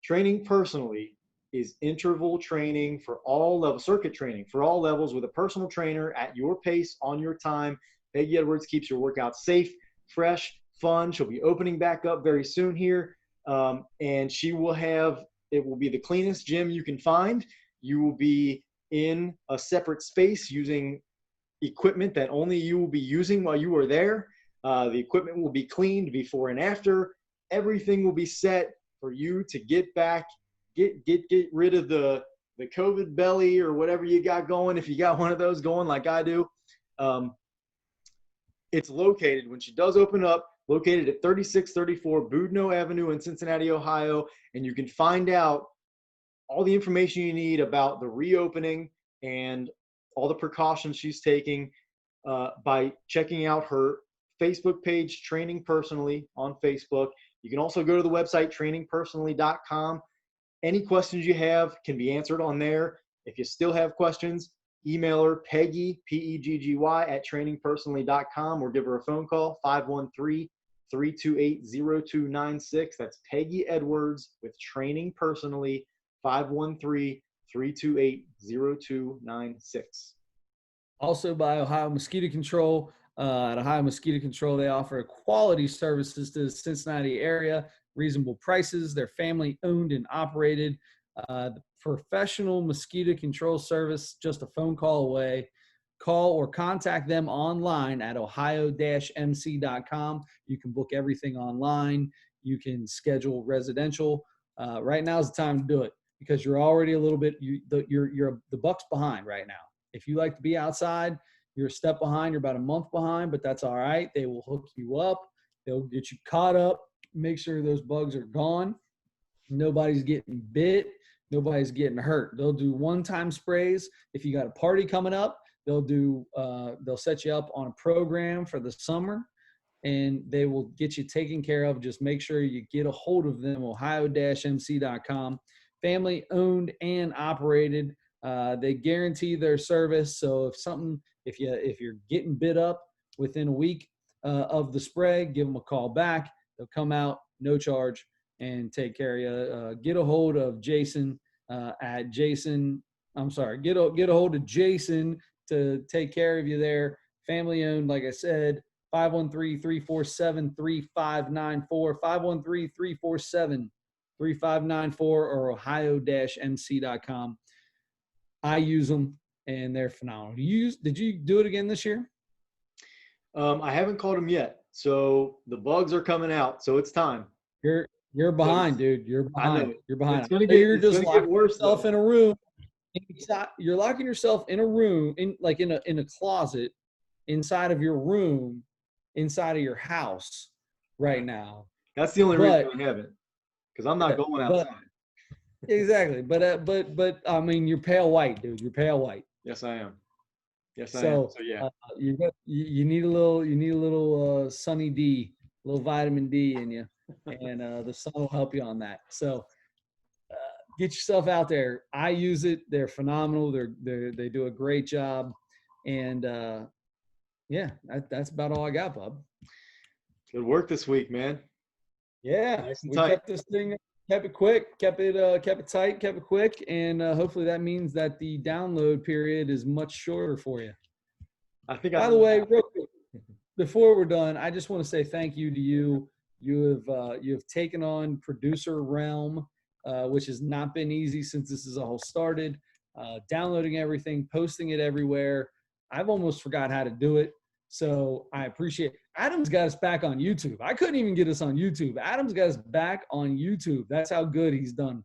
[SPEAKER 2] Training Personally is interval training for all levels, circuit training for all levels with a personal trainer at your pace, on your time. Peggy Edwards keeps your workout safe, fresh, fun. She'll be opening back up very soon here. And it will be the cleanest gym you can find. You will be in a separate space using equipment that only you will be using while you are there. The equipment will be cleaned before and after. Everything will be set for you to get back, get rid of the COVID belly or whatever you got going. If you got one of those going like I do, it's located, when she does open up, located at 3634 Boudneau Avenue in Cincinnati, Ohio. And you can find out all the information you need about the reopening and all the precautions she's taking by checking out her Facebook page, Training Personally, on Facebook. You can also go to the website, trainingpersonally.com. Any questions you have can be answered on there. If you still have questions, email her, Peggy, P-E-G-G-Y, at trainingpersonally.com, or give her a phone call, 513-328-0296. That's Peggy Edwards with Training Personally, 513-328-0296.
[SPEAKER 1] Also by Ohio Mosquito Control. At Ohio Mosquito Control, they offer quality services to the Cincinnati area, reasonable prices. They're family owned and operated. The professional mosquito control service, just a phone call away. Call or contact them online at ohio-mc.com. You can book everything online. You can schedule residential. Right now is the time to do it because you're already a little bit, you're the buck's behind right now. If you like to be outside, you're a step behind. You're about a month behind, but that's all right. They will hook you up. They'll get you caught up, make sure those bugs are gone. Nobody's getting bit. Nobody's getting hurt. They'll do one-time sprays. If you got a party coming up, they'll set you up on a program for the summer, and they will get you taken care of. Just make sure you get a hold of them, ohio-mc.com. Family owned and operated. They guarantee their service. So if you're getting bit up within a week of the spray, give them a call back. They'll come out, no charge, and take care of you. Get a hold of Jason at Jason. I'm sorry. Get a hold of Jason to take care of you there. Family owned, like I said. 513-347-3594, 513-347-3594, or ohio-mc.com. I use them, and they're phenomenal. Did you do it again this year?
[SPEAKER 2] I haven't called them yet. So the bugs are coming out. So it's time.
[SPEAKER 1] You're behind, dude. You're behind. You're behind.
[SPEAKER 2] It's gonna get worse,
[SPEAKER 1] yourself in a room. You're locking yourself in a room, in a closet, inside of your room, inside of your house right now.
[SPEAKER 2] That's the only reason I haven't, because I'm not going outside.
[SPEAKER 1] Exactly, but I mean, you're pale white, dude. You're pale white.
[SPEAKER 2] Yes, I am. Yes, I am. So yeah,
[SPEAKER 1] you need a little sunny D, a little vitamin D in you, and the sun will help you on that. So get yourself out there. I use it. They're phenomenal. They do a great job, and yeah, that's about all I got, bub.
[SPEAKER 2] Good work this week, man.
[SPEAKER 1] Yeah,
[SPEAKER 2] nice and
[SPEAKER 1] we
[SPEAKER 2] tight.
[SPEAKER 1] kept this thing, kept it quick, kept it tight, kept it quick, and hopefully that means that the download period is much shorter for you. By the way, real quick, before we're done, I just want to say thank you to you. You have taken on producer realm, which has not been easy since this is all started. Downloading everything, posting it everywhere. I've almost forgot how to do it. So I appreciate it. Adam's got us back on YouTube. I couldn't even get us on YouTube. Adam's got us back on YouTube. That's how good he's done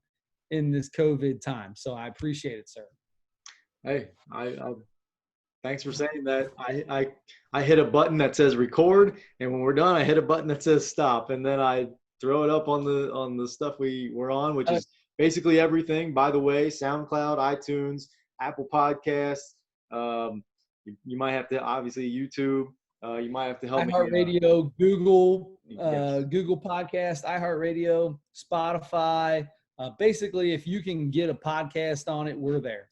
[SPEAKER 1] in this COVID time. So I appreciate it, sir.
[SPEAKER 2] Hey, I thanks for saying that. I hit a button that says record, and when we're done, I hit a button that says stop, and then I throw it up on the stuff we were on, which is basically everything. By the way, SoundCloud, iTunes, Apple Podcasts. You might have to, obviously, YouTube. You might have to help me.
[SPEAKER 1] iHeartRadio, Google, Google Podcast, iHeartRadio, Spotify. Basically, if you can get a podcast on it, we're there.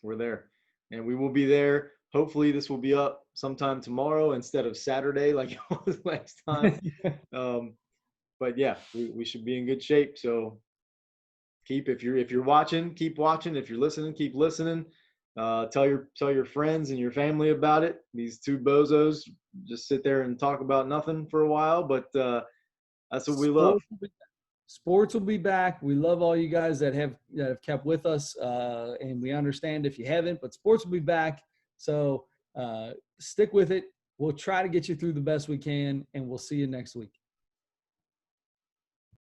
[SPEAKER 2] We're there, and we will be there. Hopefully, this will be up sometime tomorrow instead of Saturday like it was last time. But yeah, we should be in good shape. So if you're watching, keep watching. If you're listening, keep listening. Tell your friends and your family about it. These two bozos just sit there and talk about nothing for a while, but that's what we love.
[SPEAKER 1] Sports will be back. We love all you guys that have kept with us, and we understand if you haven't. But sports will be back, so stick with it. We'll try to get you through the best we can, and we'll see you next week.